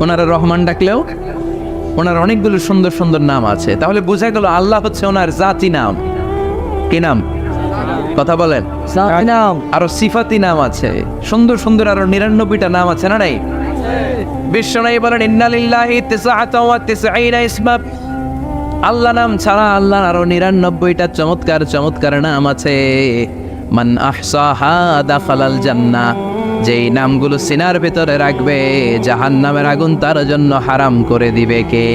ওনারা রহমান ডাকলেও ওনার অনেকগুলো সুন্দর সুন্দর নাম আছে। তাহলে বোঝা গেল আল্লাহ হচ্ছে ওনার জাতি নাম। কি নাম? কথা বলেন। আরো সিফাতি নাম আছে, সুন্দর সুন্দর আরো 99টা নাম আছে না নাই? বিশ্বনবী বলেন ইন্না লিল্লাহি 99 ইসমা। আল্লাহ নাম ছাড়া আল্লাহর আরো 99টা চমৎকার চমৎকার নাম আছে। মান আহসাহা দাখালাল জান্নাহ। যেই নামগুলো সিনার ভেতরে রাখবে জাহান্নামের আগুন তার জন্য হারাম করে দিবে কে?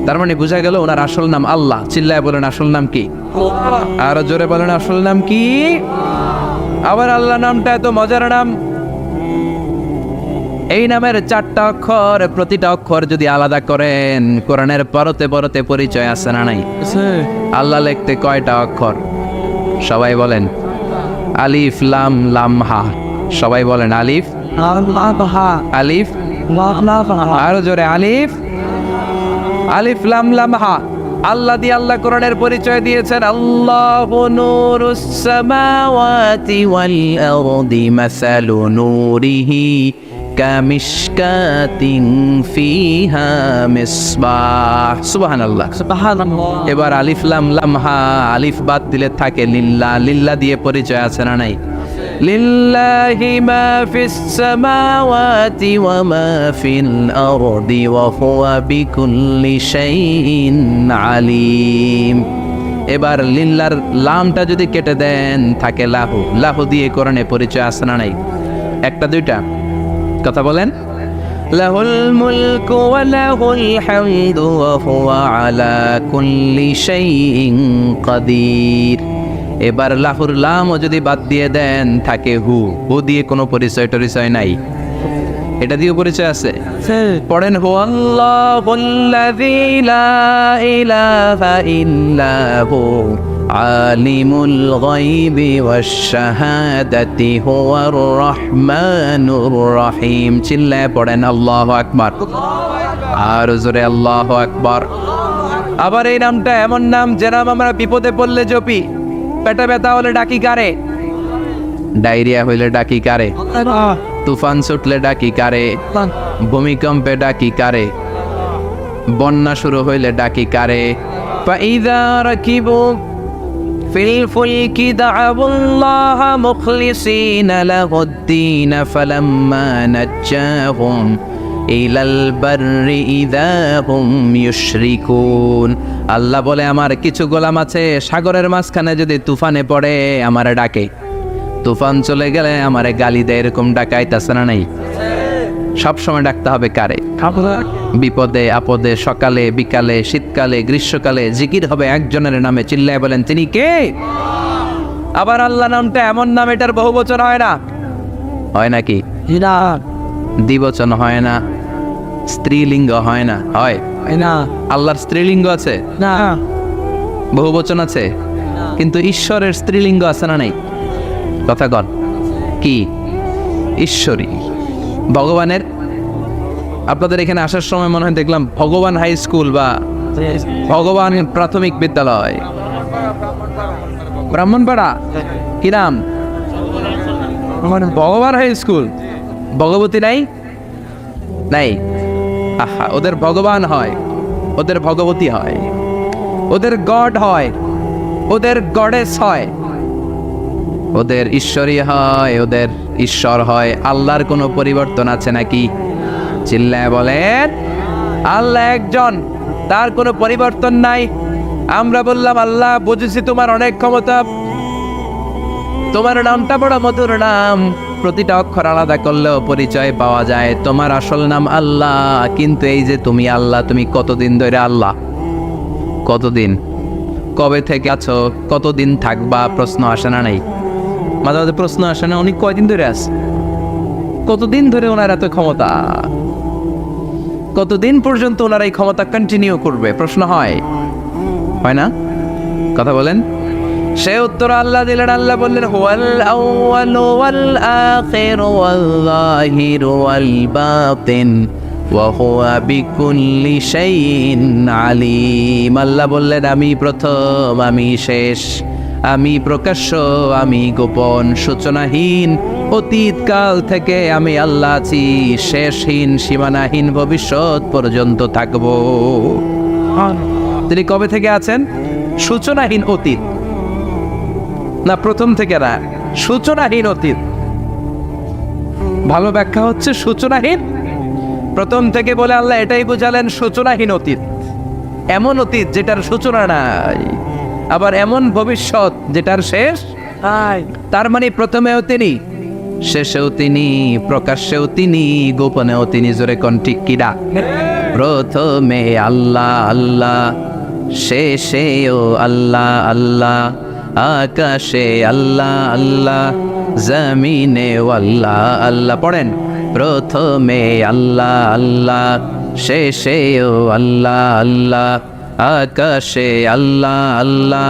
তার মানে বোঝা গেল ওনার আসল নাম আল্লাহ। চিল্লায় বলেন আসল নাম কি? আরো জোরে বলেন আসল নাম কি? আবার আল্লাহ নামটা এত মজার নাম, এই নামের 4টা অক্ষর, প্রতিটা অক্ষর যদি আলাদা করেন কোরআনের পরতে পরতে পরিচয় আছে না নাই? আল্লাহ লিখতে কয়টা অক্ষর? সবাই বলেন। আলিফ লাম লাম হা। সবাই বলেন আলিফ আলিফ। আরো জোরে আলিফ আলিফ লাম লাম হা। আল্লাহ দিয়ে আল্লাহ কোরআনের পরিচয় দিয়েছেন, আল্লাহু নূরুস সামাওয়াতি ওয়াল আরদি মাসালু নূরিহি কামিশকাতিন ফিহা মিসবাহ। সুবহানাল্লাহ। এবার আলিফ লাম লাম হা, আলিফ বাদ দিলে থাকে লিল্লাহ। লিল্লাহ দিয়ে পরিচয় আছে না নাই? লিল্লাহি মা ফিস সামাওয়াতি ওয়া মা ফিল আরদি ওয়া হুয়া বিকুল্লি শাইইন আলিম। এবার লিল্লার লামটা যদি কেটে দেন থাকে লাহু। লাহু দিয়ে কোরআনে পরিচয় আছে না নাই? একটা দুইটা? কথা বলেন। লাহুল মুলকু ওয়া লাহুল হামদু ওয়া হুয়া আলা কুল্লি শাইইন কাদির। এবার লাহুর লামও যদি বাদ দিয়ে দেন থাকে হু। হু দিয়ে কোনো পরিচয় টরিচয় নাই। এটা দিয়ে পরিচয় আছে। পড়েন হুয়াল্লাহুল্লাযী লা ইলাহা ইল্লা হু আলিমুল গায়বি ওয়াশ শাহাদাতি হুয়ার রহমানুর রহিম। চিল্লায় পড়েন আল্লাহু আকবার, আর জোরে আল্লাহু আকবার। আবার এই নামটা এমন নাম যে নাম আমরা বিপদে পড়লে জপি। পেটে ব্যথা হলে ডাকি কারে? ডায়রিয়া হইলে ডাকি কারে? তুফান ছুটলে ডাকি কারে? ভূমিকম্পে ডাকি কারে? বন্যা শুরু হইলে ডাকি কারে? ফাইযা রাকিবু ফিল ফুলকি দা'উল্লাহা মুখলিসিনা লাহুদ-দীন ফালাম্মা নাজ্জাহুম ইলাল বাররি ইযা হুম ইউশরিকুন। আল্লাহ বলে আমার কিছু গোলাম আছে সাগরের মাঝখানে যদি তুফানে পড়ে আমারে ডাকে, তুফান চলে গেলে আমারে গালি দেয়, এরকম ডাকাইতাছে না নাই? সব সময় ডাকতে হবে কারে? বিপদে আপদে, সকালে বিকালে, শীতকালে গ্রীষ্মকালে জিকির হবে একজনের নামে। চিল্লায় বলেন তিনি কে? আবার আল্লাহ নামটা এমন নাম এটার বহুবচন হয় না, হয় নাকি? দ্বিবচন হয় না, স্ত্রীলিঙ্গ হয় না, হয় না? আল্লাহর স্ত্রীলিঙ্গ আছে না, বহুবচন আছে, কিন্তু ঈশ্বরের স্ত্রীলিঙ্গ আছে না নাই? কথা কন কি? ঈশ্বরী। ভগবানের, আপনাদের এখানে আসার সময় মনে হয় দেখলাম ভগবান হাই স্কুল বা ভগবান প্রাথমিক বিদ্যালয়, ব্রাহ্মণপাড়া, কি নাম? ভগবান হাই স্কুল। ভগবতী নাই? নাই। আহা, ওদের ভগবান হয়, ওদের ভগবতী হয়, ওদের গড হয়, ওদের গডেস হয়, ওদের ঈশ্বরী হয়, ওদের ঈশ্বর হয়। আল্লাহর কোনো পরিবর্তন আছে নাকি? চিল্লায় বলেন আল্লাহ একজন, তার কোনো পরিবর্তন নাই। আমরা বললাম আল্লাহ বুঝেছি তোমার অনেক ক্ষমতা, তোমার নামটা বড় মধুর নাম, প্রতিটা অক্ষর আলাদা করলেও পরিচয় পাওয়া যায়। তোমার আসল নাম আল্লাহ, কিন্তু এই যে তুমি আল্লাহ, তুমি কতদিন ধরে আল্লাহ? কতদিন? কবে থেকে আছো? কতদিন থাকবা? প্রশ্ন আসে না নাই? মাঝে মাঝে প্রশ্ন আসে না, উনি কয়দিন ধরে আছে? কতদিন ধরে ওনার এত ক্ষমতা? কতদিন পর্যন্ত ওনার এই ক্ষমতা কন্টিনিউ করবে? প্রশ্ন হয় না? কথা বলেন। সে উত্তর আল্লাহ দিলেন। আল্লাহ বললেন হুয়াল আউয়ালু ওয়াল আখিরু ওয়াল যাহিরু ওয়াল বাতিন ওয়া হুয়া বিকুল্লি শাইইন আলিম। আল্লাহ বললেন আমি প্রথম, আমি শেষ, আমি প্রকাশ্য, আমি গোপন, সূচনাহীন, অতীতকাল থেকে আমি আল্লাহ আছি, শেষহীন, সীমানাহীন, ভবিষ্যৎ পর্যন্ত থাকবো। তিনি কবে থেকে আছেন? সূচনাহীন অতীত না, প্রথম থেকে না, সূচনাহীন অতীত। ভালো ব্যাখ্যা হচ্ছে সূচনাহীন। প্রথম থেকে বলে আল্লাহ এটাই বোঝালেন সূচনাহীন অতীত, এমন অতীত যেটার সূচনা নাই, আবার এমন ভবিষ্যৎ যেটার শেষ নাই। তার মানে প্রথমেও তিনি, শেষেও তিনি, প্রকাশ্যেও তিনি, গোপনেও তিনি। জোরে কোন ঠিক কিনা? প্রথমে আল্লাহ আল্লাহ, শেষেও আল্লাহ আল্লাহ, আকাশে আল্লাহ আল্লাহ, জমিনে আল্লাহ আল্লাহ। পড়েন প্রথমে আল্লাহ আল্লাহ, শেষেও আল্লাহ আল্লাহ, আকাশে আল্লাহ আল্লাহ,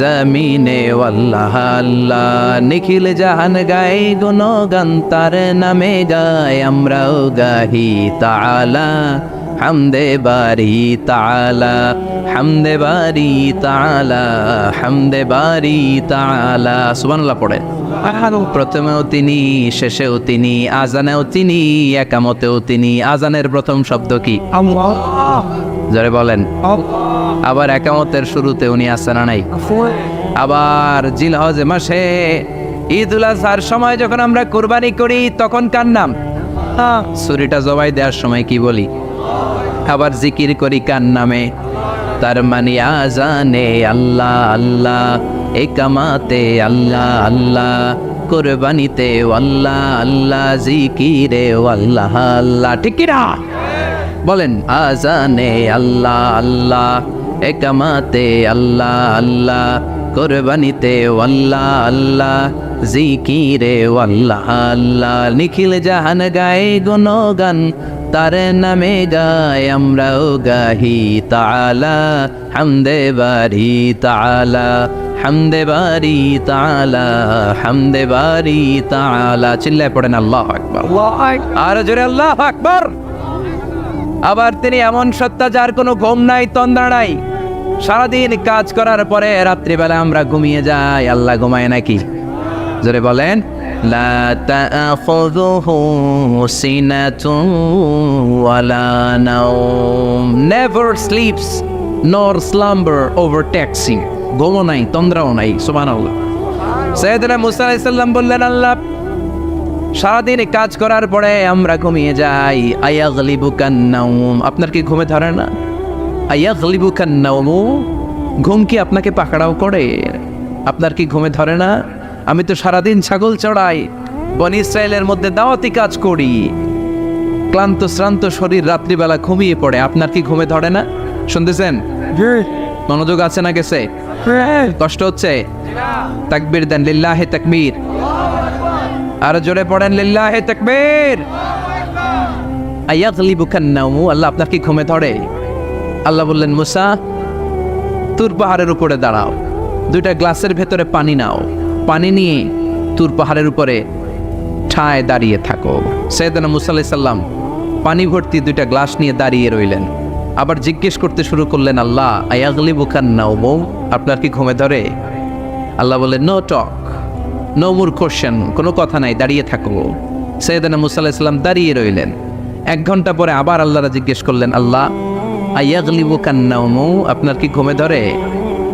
জমিনে আল্লাহ আল্লাহ। নিখিল জাহান গায় গুণগান তার নামে গায়, আমরাও গাহি তাআলা হামদে বারি তাআলা, হামদে বারি তাআলা, হামদে বারি তাআলা। সুবহানাল্লাহ পড়ে। প্রথমেও তিনি, শেষেও তিনি, আজানেও তিনি, একামতেও তিনি। আজানের প্রথম শব্দ কি? আল্লাহ। জোরে বলেন। আবার একামতের শুরুতে উনি আছেন না নাই? আবার জিলহজ মাসে ঈদুল আজহার সময় যখন আমরা কুরবানি করি তখন কার নাম? ছুরিটা জবাই দেওয়ার সময় কি বলি? আবার জিকির করি কার নামে? তার মানে আজানে আল্লাহ আল্লাহ, একামাতে আল্লাহ আল্লাহ, কুরবানিতে আল্লাহ আল্লাহ, জিকিরে আল্লাহ আল্লাহ। ঠিক কি না? বলেন আজানে আল্লাহ আল্লাহ, একামাতে আল্লাহ আল্লাহ, কোরবানিতে আল্লাহ আল্লাহ জিকিরে আল্লাহ আল্লাহ নিখিল জাহান গায়ে গুণগান তার নামে গায় আমরাও গাহি তাআলা হামদে বারি তাআলা হামদে বারি তাআলা হামদে বারি তাআলা চিল্লায় পড়েন আল্লাহু আকবার আর জোরে আল্লাহু আকবার। আবার তিনি এমন সত্তা যার কোনো ঘুম নাই তন্দ্রা নাই, সারাদিন কাজ করার পরে রাত্রিবেলা আমরা ঘুমিয়ে যাই, আল্লাহ ঘুমায় নাকি? জোরে বলেন লা তাআখুযুহু সিনাতুন ওয়ালা নাওম, নেভার স্লিপস নর স্লাম্বার ওভারটেকস হিম, ঘুমও নাই তন্দ্রাও নাই। সুবহানাল্লাহ। সাইয়েদনা মুসা আলাইহিস সালাম বললেন, আল্লাহ সারাদিন কাজ করার পরে আমরা ঘুমিয়ে যাই, আয়াগলিবুকান নাওম, আপনার কি ঘুমে ধরে না? আয়াগলিবুকান নাওম, ঘুম কি আপনাকে পাকড়াও করে? আপনার কি ঘুমে ধরে না? আমি তো সারাদিন ছাগল চড়াই, বনি ইসরায়েলের মধ্যে দাওয়াতি কাজ করি, ক্লান্ত শ্রান্ত শরীর রাত্রিবেলা ঘুমিয়ে পড়ে, আপনার কি ঘুমে ধরে না? শুনতেছেন? মনোযোগ আছে না গেছে? কষ্ট হচ্ছে? তাকবীর দেন, লিল্লাহি তাকবীর। আর জোরে পড়েন লিল্লাহি তাকবীর। আয়াগলিবুকান নাওম, আল্লাহ আপনার কি ঘুমে ধরে? আল্লাহ বললেন, মুসা তুর পাহাড়ের উপরে দাঁড়াও, দুইটা গ্লাসের ভেতরে পানি নাও, পানি নিয়ে তুর পাহাড়ের উপরে ঠায় দাঁড়িয়ে থাকো। সাইয়েদনা মুসা আলাইহিস সালাম পানি ভর্তি দুইটা গ্লাস নিয়ে দাঁড়িয়ে রইলেন। আবার জিজ্ঞেস করতে শুরু করলেন, আল্লাহ আয়াগলিবুকান নাওম, আপনার কি ঘুমে ধরে? আল্লাহ বললেন, no talk, no more question, কোনো কথা নাই, দাঁড়িয়ে থাকো। সাইয়েদনা মুসা আলাইহিস সালাম দাঁড়িয়ে রইলেন। 1 ঘন্টা পরে আবার আল্লাহরা জিজ্ঞেস করলেন, আল্লাহ আয়াগলিবুকান নাওম, আপনার কি ঘুমে ধরে?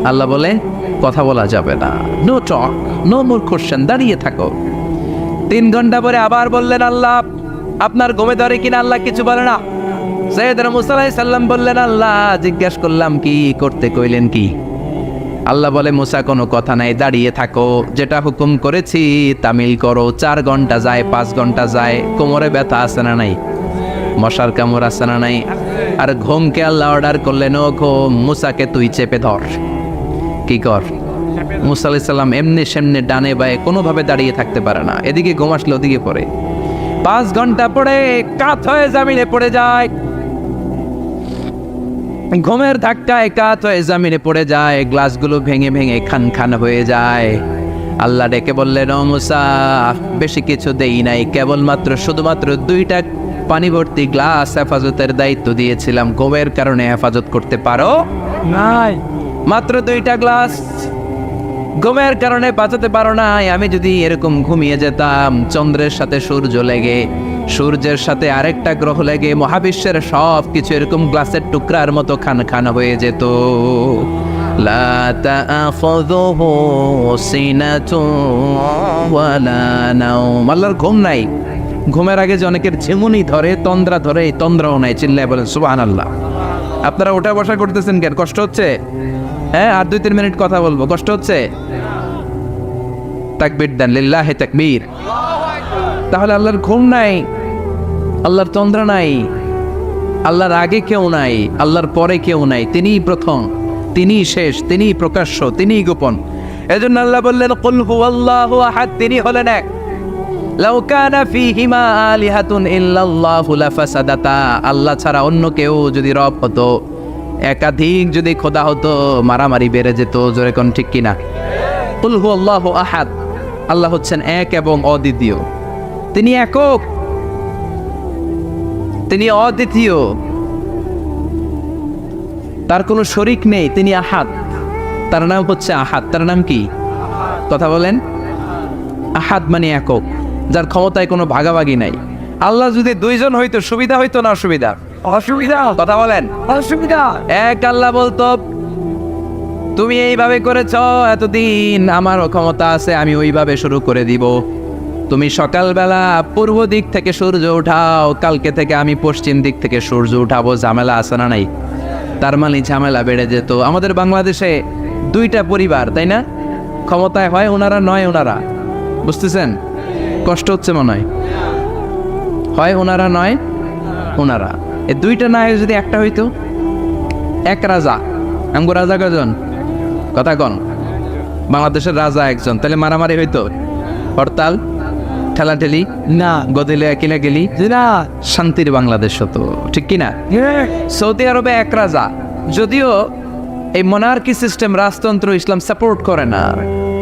আল্লাহ বলে, কথা বলা যাবে না, no talk, no more question, দাঁড়িয়ে থাকো। 3 ঘন্টা পরে আবার বললেন, আল্লাহ আপনার ঘুমে ধরে কিনা? আল্লাহ কিছু বলে না। সাইয়েদনা মুসা আলাইহিস সালাম বললেন, আল্লাহ জিজ্ঞেস করলাম কি করতে কইলেন কি? আল্লাহ বলে, মুসা কোনো কথা নাই, দাঁড়িয়ে থাকো, যেটা হুকুম করেছি তামিল করো। 4 ঘন্টা যায়, 5 ঘন্টা যায়, কোমরে ব্যথা আছে না নাই? মশার কামড় আছে না নাই? আর ঘুমকে আল্লাহ অর্ডার করলেন, ও ঘুম, মুসাকে তুই চেপে ধর। কি কর? মুসা আলাইহিস সালাম এমনি সেমনি ডানে বায়ে কোনোভাবে দাঁড়িয়ে থাকতে পারে না, এদিকে ঘুম আসলে ওদিকে পড়ে। 5 ঘন্টা পরে কাত হয়ে জমিনে পড়ে যায়, ঘুমের ধাক্কায় কাত হয়ে জমিনে পড়ে যায়, গ্লাসগুলো ভেঙে ভেঙে খান খান হয়ে যায়। আল্লাহ ডেকে বললেন, ও মুসা বেশি কিছু দেই নাই, কেবলমাত্র শুধুমাত্র 2টা পানি ভর্তি গ্লাস হেফাজতের দায়িত্ব দিয়েছিলাম, ঘুমের কারণে হেফাজত করতে পারো নাই, মাত্র 2টা গ্লাস, ঘুমের কারণে বাঁচাতে পারো নাই। আমি যদি এরকম ঘুমিয়ে যেতাম, চন্দ্রের সাথে সূর্য লেগে, সূর্যের সাথে আরেকটা গ্রহ লেগে মহাবিশ্বের সব কিছু এরকম গ্লাসের টুকরার মতো খান খান হয়ে যেত। লা তাআখুযুহু সিনাতুন ওয়ালা নাওম, আল্লাহর ঘুম নাই। ঘুমের আগে যে অনেকের ঝিমুনি ধরে, তন্দ্রা ধরে, এই তন্দ্রাও নাই। চিল্লায় বলেন সুবহানাল্লাহ। আপনারা ওঠা বসা করতেছেন কেন? কষ্ট হচ্ছে? হ্যাঁ, আর 2-3 মিনিট কথা বলবো, কষ্ট হচ্ছে? তাকবীর দেন, লিল্লাহি তাকবীর। তাহলে আল্লাহর ঘুম নাই, আল্লাহর তন্দ্রা নাই, আল্লাহর আগে কেউ নাই, আল্লাহর পরে কেউ নাই, তিনিই প্রথম, তিনিই শেষ, তিনিই প্রকাশ্য, তিনিই গোপন। এজন্য আল্লাহ বললেন, কুল হুয়াল্লাহু আহাদ, তিনি হলেন এক। লাউ কানা ফীহিমা আলিহাতুন ইল্লাল্লাহু লাফাসাদাতা, আল্লাহ ছাড়া অন্য কেউ যদি রব হতো, একাধিক যদি খোদা হতো, মারামারি বেড়ে যেত। জোরে কোন ঠিক কিনা? কুল হুয়াল্লাহু আহাদ, আল্লাহ হচ্ছেন এক এবং অদ্বিতীয়, তিনি একক, তিনি অদ্বিতীয়, তার কোনো শরীক নেই, তিনি আহাদ, তার নাম হচ্ছে আহাদ। তার নাম কি? কথা বলেন। আহাদ মানে একক, যার ক্ষমতায় কোনো ভাগাভাগি নাই। আল্লাহ যদি 2 জন হইতো সুবিধা হইতো না অসুবিধা? অসুবিধা। কথা বলেন। অসুবিধা। এক আল্লাহ বলতো, তুমি এইভাবে করেছ এতদিন, আমারও ক্ষমতা আছে, আমি ওইভাবে শুরু করে দিব। তুমি সকালবেলা পূর্ব দিক থেকে সূর্য উঠাও, কালকে থেকে আমি পশ্চিম দিক থেকে সূর্য উঠাবো। ঝামেলা আছে না নাই? তার মানে ঝামেলা বেড়ে যেত। আমাদের বাংলাদেশে 2টা পরিবার, তাই না? ক্ষমতায় হয় ওনারা, নয় ওনারা। বুঝতেছেন? কষ্ট হচ্ছে মনে হয় ওনারা, নয় ওনারা। এই 2টা না হয়ে যদি একটা হইতো, এক রাজা। আমগো রাজা কজন? কথা কন। বাংলাদেশের রাজা একজন, তাহলে মারামারি হইতো, হরতাল, ঠেলাঠেলি, না গদিলে কিলা গেলি, না শান্তির বাংলাদেশ হতো, ঠিক কিনা? সৌদি আরবে এক রাজা, যদিও এই মনার্কি সিস্টেম, রাজতন্ত্র ইসলাম সাপোর্ট করে না,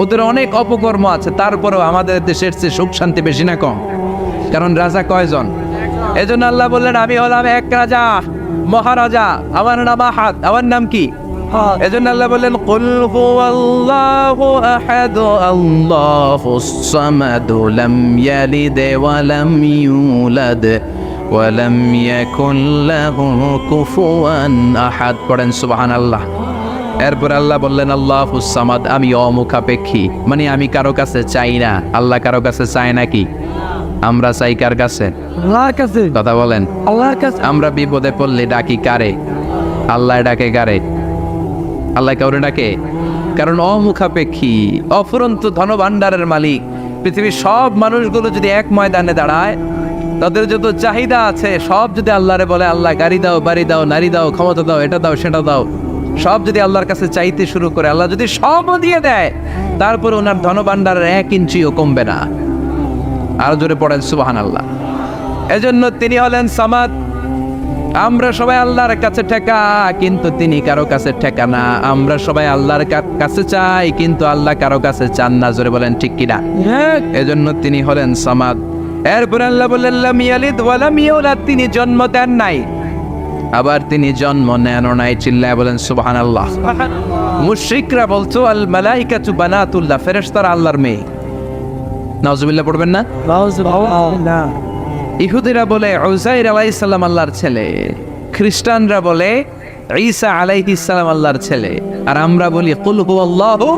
ওদের অনেক অপকর্ম আছে, তারপরেও আমাদের দেশের চেয়ে সুখ শান্তি বেশি না কম? কারণ রাজা কয়জন? এজন্য আল্লাহ বললেন আমি হলাম এক রাজা, মহারাজা, আমার নাম আহাদ। আমার নাম কি? এজন্য আল্লাহ বললেন কুল হুয়াল্লাহু আহাদ আল্লাহুস সামাদ লাম ইয়ালিদ ওয়া লাম ইউলাদ ওয়া লাম ইয়াকুল লাহু কুফুয়ান আহাদ। পড়েন সুবহানাল্লাহ। এরপর আল্লাহ বললেন আল্লাহুস সামাদ, আমি অমুখাপেক্ষী, মানে আমি কারো কাছে চাই না। আল্লাহ কারো কাছে চায় নাকি? আমরা চাই কার কাছে? আল্লাহর কাছে। কথা বলেন। আল্লাহর কাছে। আমরা বিপদে পড়লে ডাকি কারে? আল্লাহ ডাকে কারে? আল্লাহ কাউরে ডাকে? কারণ অমুখাপেক্ষী, অফুরন্ত ধনভাণ্ডারের মালিক। পৃথিবীর সব মানুষগুলো যদি এক ময়দানে দাঁড়ায়, তাদের যত চাহিদা আছে সব যদি আল্লাহরে বলে, আল্লাহ গাড়ি দাও, বাড়ি দাও, নারী দাও, ক্ষমতা দাও, এটা দাও, সেটা দাও, সব যদি আল্লাহর কাছে চাইতে শুরু করে, আল্লাহ যদি সবও দিয়ে দেয়, তারপরে ওনার ধনভাণ্ডারের 1 ইঞ্চিও কমবে না। আরো জোরে পড়েন সুবহানাল্লাহ। এজন্য তিনি হলেন সামাদ। আমরা সবাই আল্লাহর কাছে ঠেকা, কিন্তু তিনি কারো কাছে ঠেকা না। আমরা সবাই আল্লাহর কাছে চাই, কিন্তু আল্লাহ কারো কাছে চান না। জোরে বলেন ঠিক কিনা? এজন্য তিনি হলেন সামাদ। এরপর আল্লাহ বললেন লাম ইয়ালিদ ওয়া লাম ইউলাদ, তিনি জন্ম দেন নাই, আবার তিনি জন্ম নেনও নাই। চিল্লায় বলেন সুবহানাল্লাহ। মুশরিকরা বলতো আল মালাইকাতু বানাতুল্লাহ, ফেরেশতারা আল্লাহর মেয়ে। নাউজুবিল্লাহ পড়বেন না? না ইহুদিরা বলে উযাইর আলাইহিস সালাম আল্লাহর ছেলে, খ্রিস্টানরা বলে ঈসা আলাইহিস সালাম আল্লাহর ছেলে, আর আমরা বলি কুল হুয়াল্লাহু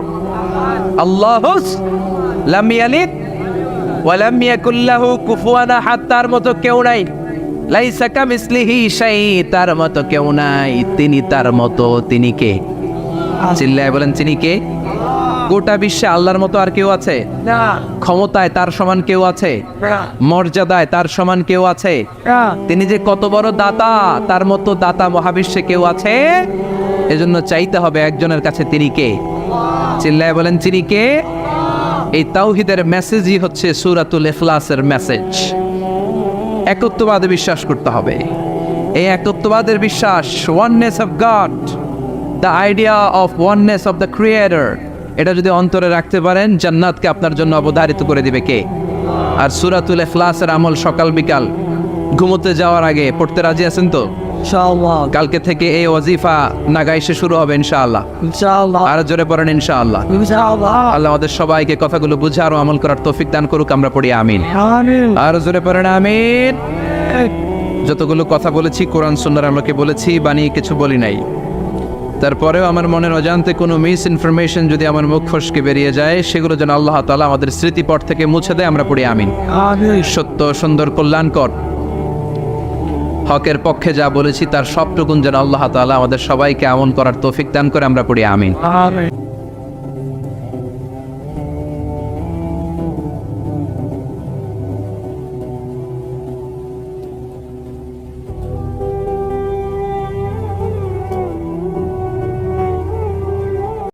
আল্লাহুস লাম ইয়ালিদ ওয়া লাম ইয়াকুল লাহু কুফুয়ান আহাদ। তার মতো কেউ নাই, লাইসা কামিসলিহি শাই, তার মতো কেউ নাই, তিনি তার মতো। তিনি কে? চিল্লায় বলেন তিনি কে? গোটা বিশ্বে আল্লাহর মতো আর কেউ আছে? না ক্ষমতায় তার সমান কেউ আছে? মর্যাদায় তার সমান কেউ আছে? তিনি যে কত বড় দাতা, তার মতো দাতা মহাবিশ্বে কেউ আছে? এজন্য চাইতে হবে একজনের কাছে, তিনি কে? চিল্লায় বলেন তিনি কে? এই তাওহীদের মেসেজই হচ্ছে সূরাতুল ইখলাসের মেসেজ। একত্ববাদে বিশ্বাস করতে হবে। এই একত্ববাদের বিশ্বাস, oneness of god, the idea of oneness of the creator, এটা যদি অন্তরে রাখতে পারেন, জান্নাতকে আপনার জন্য অবধারিত করে দিবে কে? আর সূরাতুল ইখলাসের আমল সকাল বিকাল ঘুমোতে যাওয়ার আগে পড়তে রাজি আছেন তো? ইনশাআল্লাহ। কালকে থেকে এই ওয়াজিফা নাগাইশে শুরু হবে ইনশাআল্লাহ। ইনশাআল্লাহ। আর জোরে পড়েন ইনশাআল্লাহ। ইনশাআল্লাহ। আল্লাহ আমাদের সবাইকে কথাগুলো বুঝে আরো আমল করার তৌফিক দান করুক। আমরা পড়ি আমিন। আমিন। আর জোরে পড়েন আমিন। যতগুলো কথা বলেছি কোরআন সুন্নাহর আমাকে বলেছি, বানিয়ে কিছু বলি নাই। তারপরেও আমার মনের অজান্তে কোনো মিস ইনফরমেশন যদি আমার মুখ ফসকে বেরিয়ে যায়, সেগুলো যেন আল্লাহ তাআলা আমাদের স্মৃতিপট থেকে মুছে দেয়। আমরা পড়ি আমিন। আমিন। সত্য, সুন্দর, কল্যাণকর, হকের পক্ষে যা বলেছি তার সবটুকুন যেন আল্লাহ তাআলা আমাদের সবাইকে আমল করার তৌফিক দান করে। আমরা পড়ি আমিন। আমিন।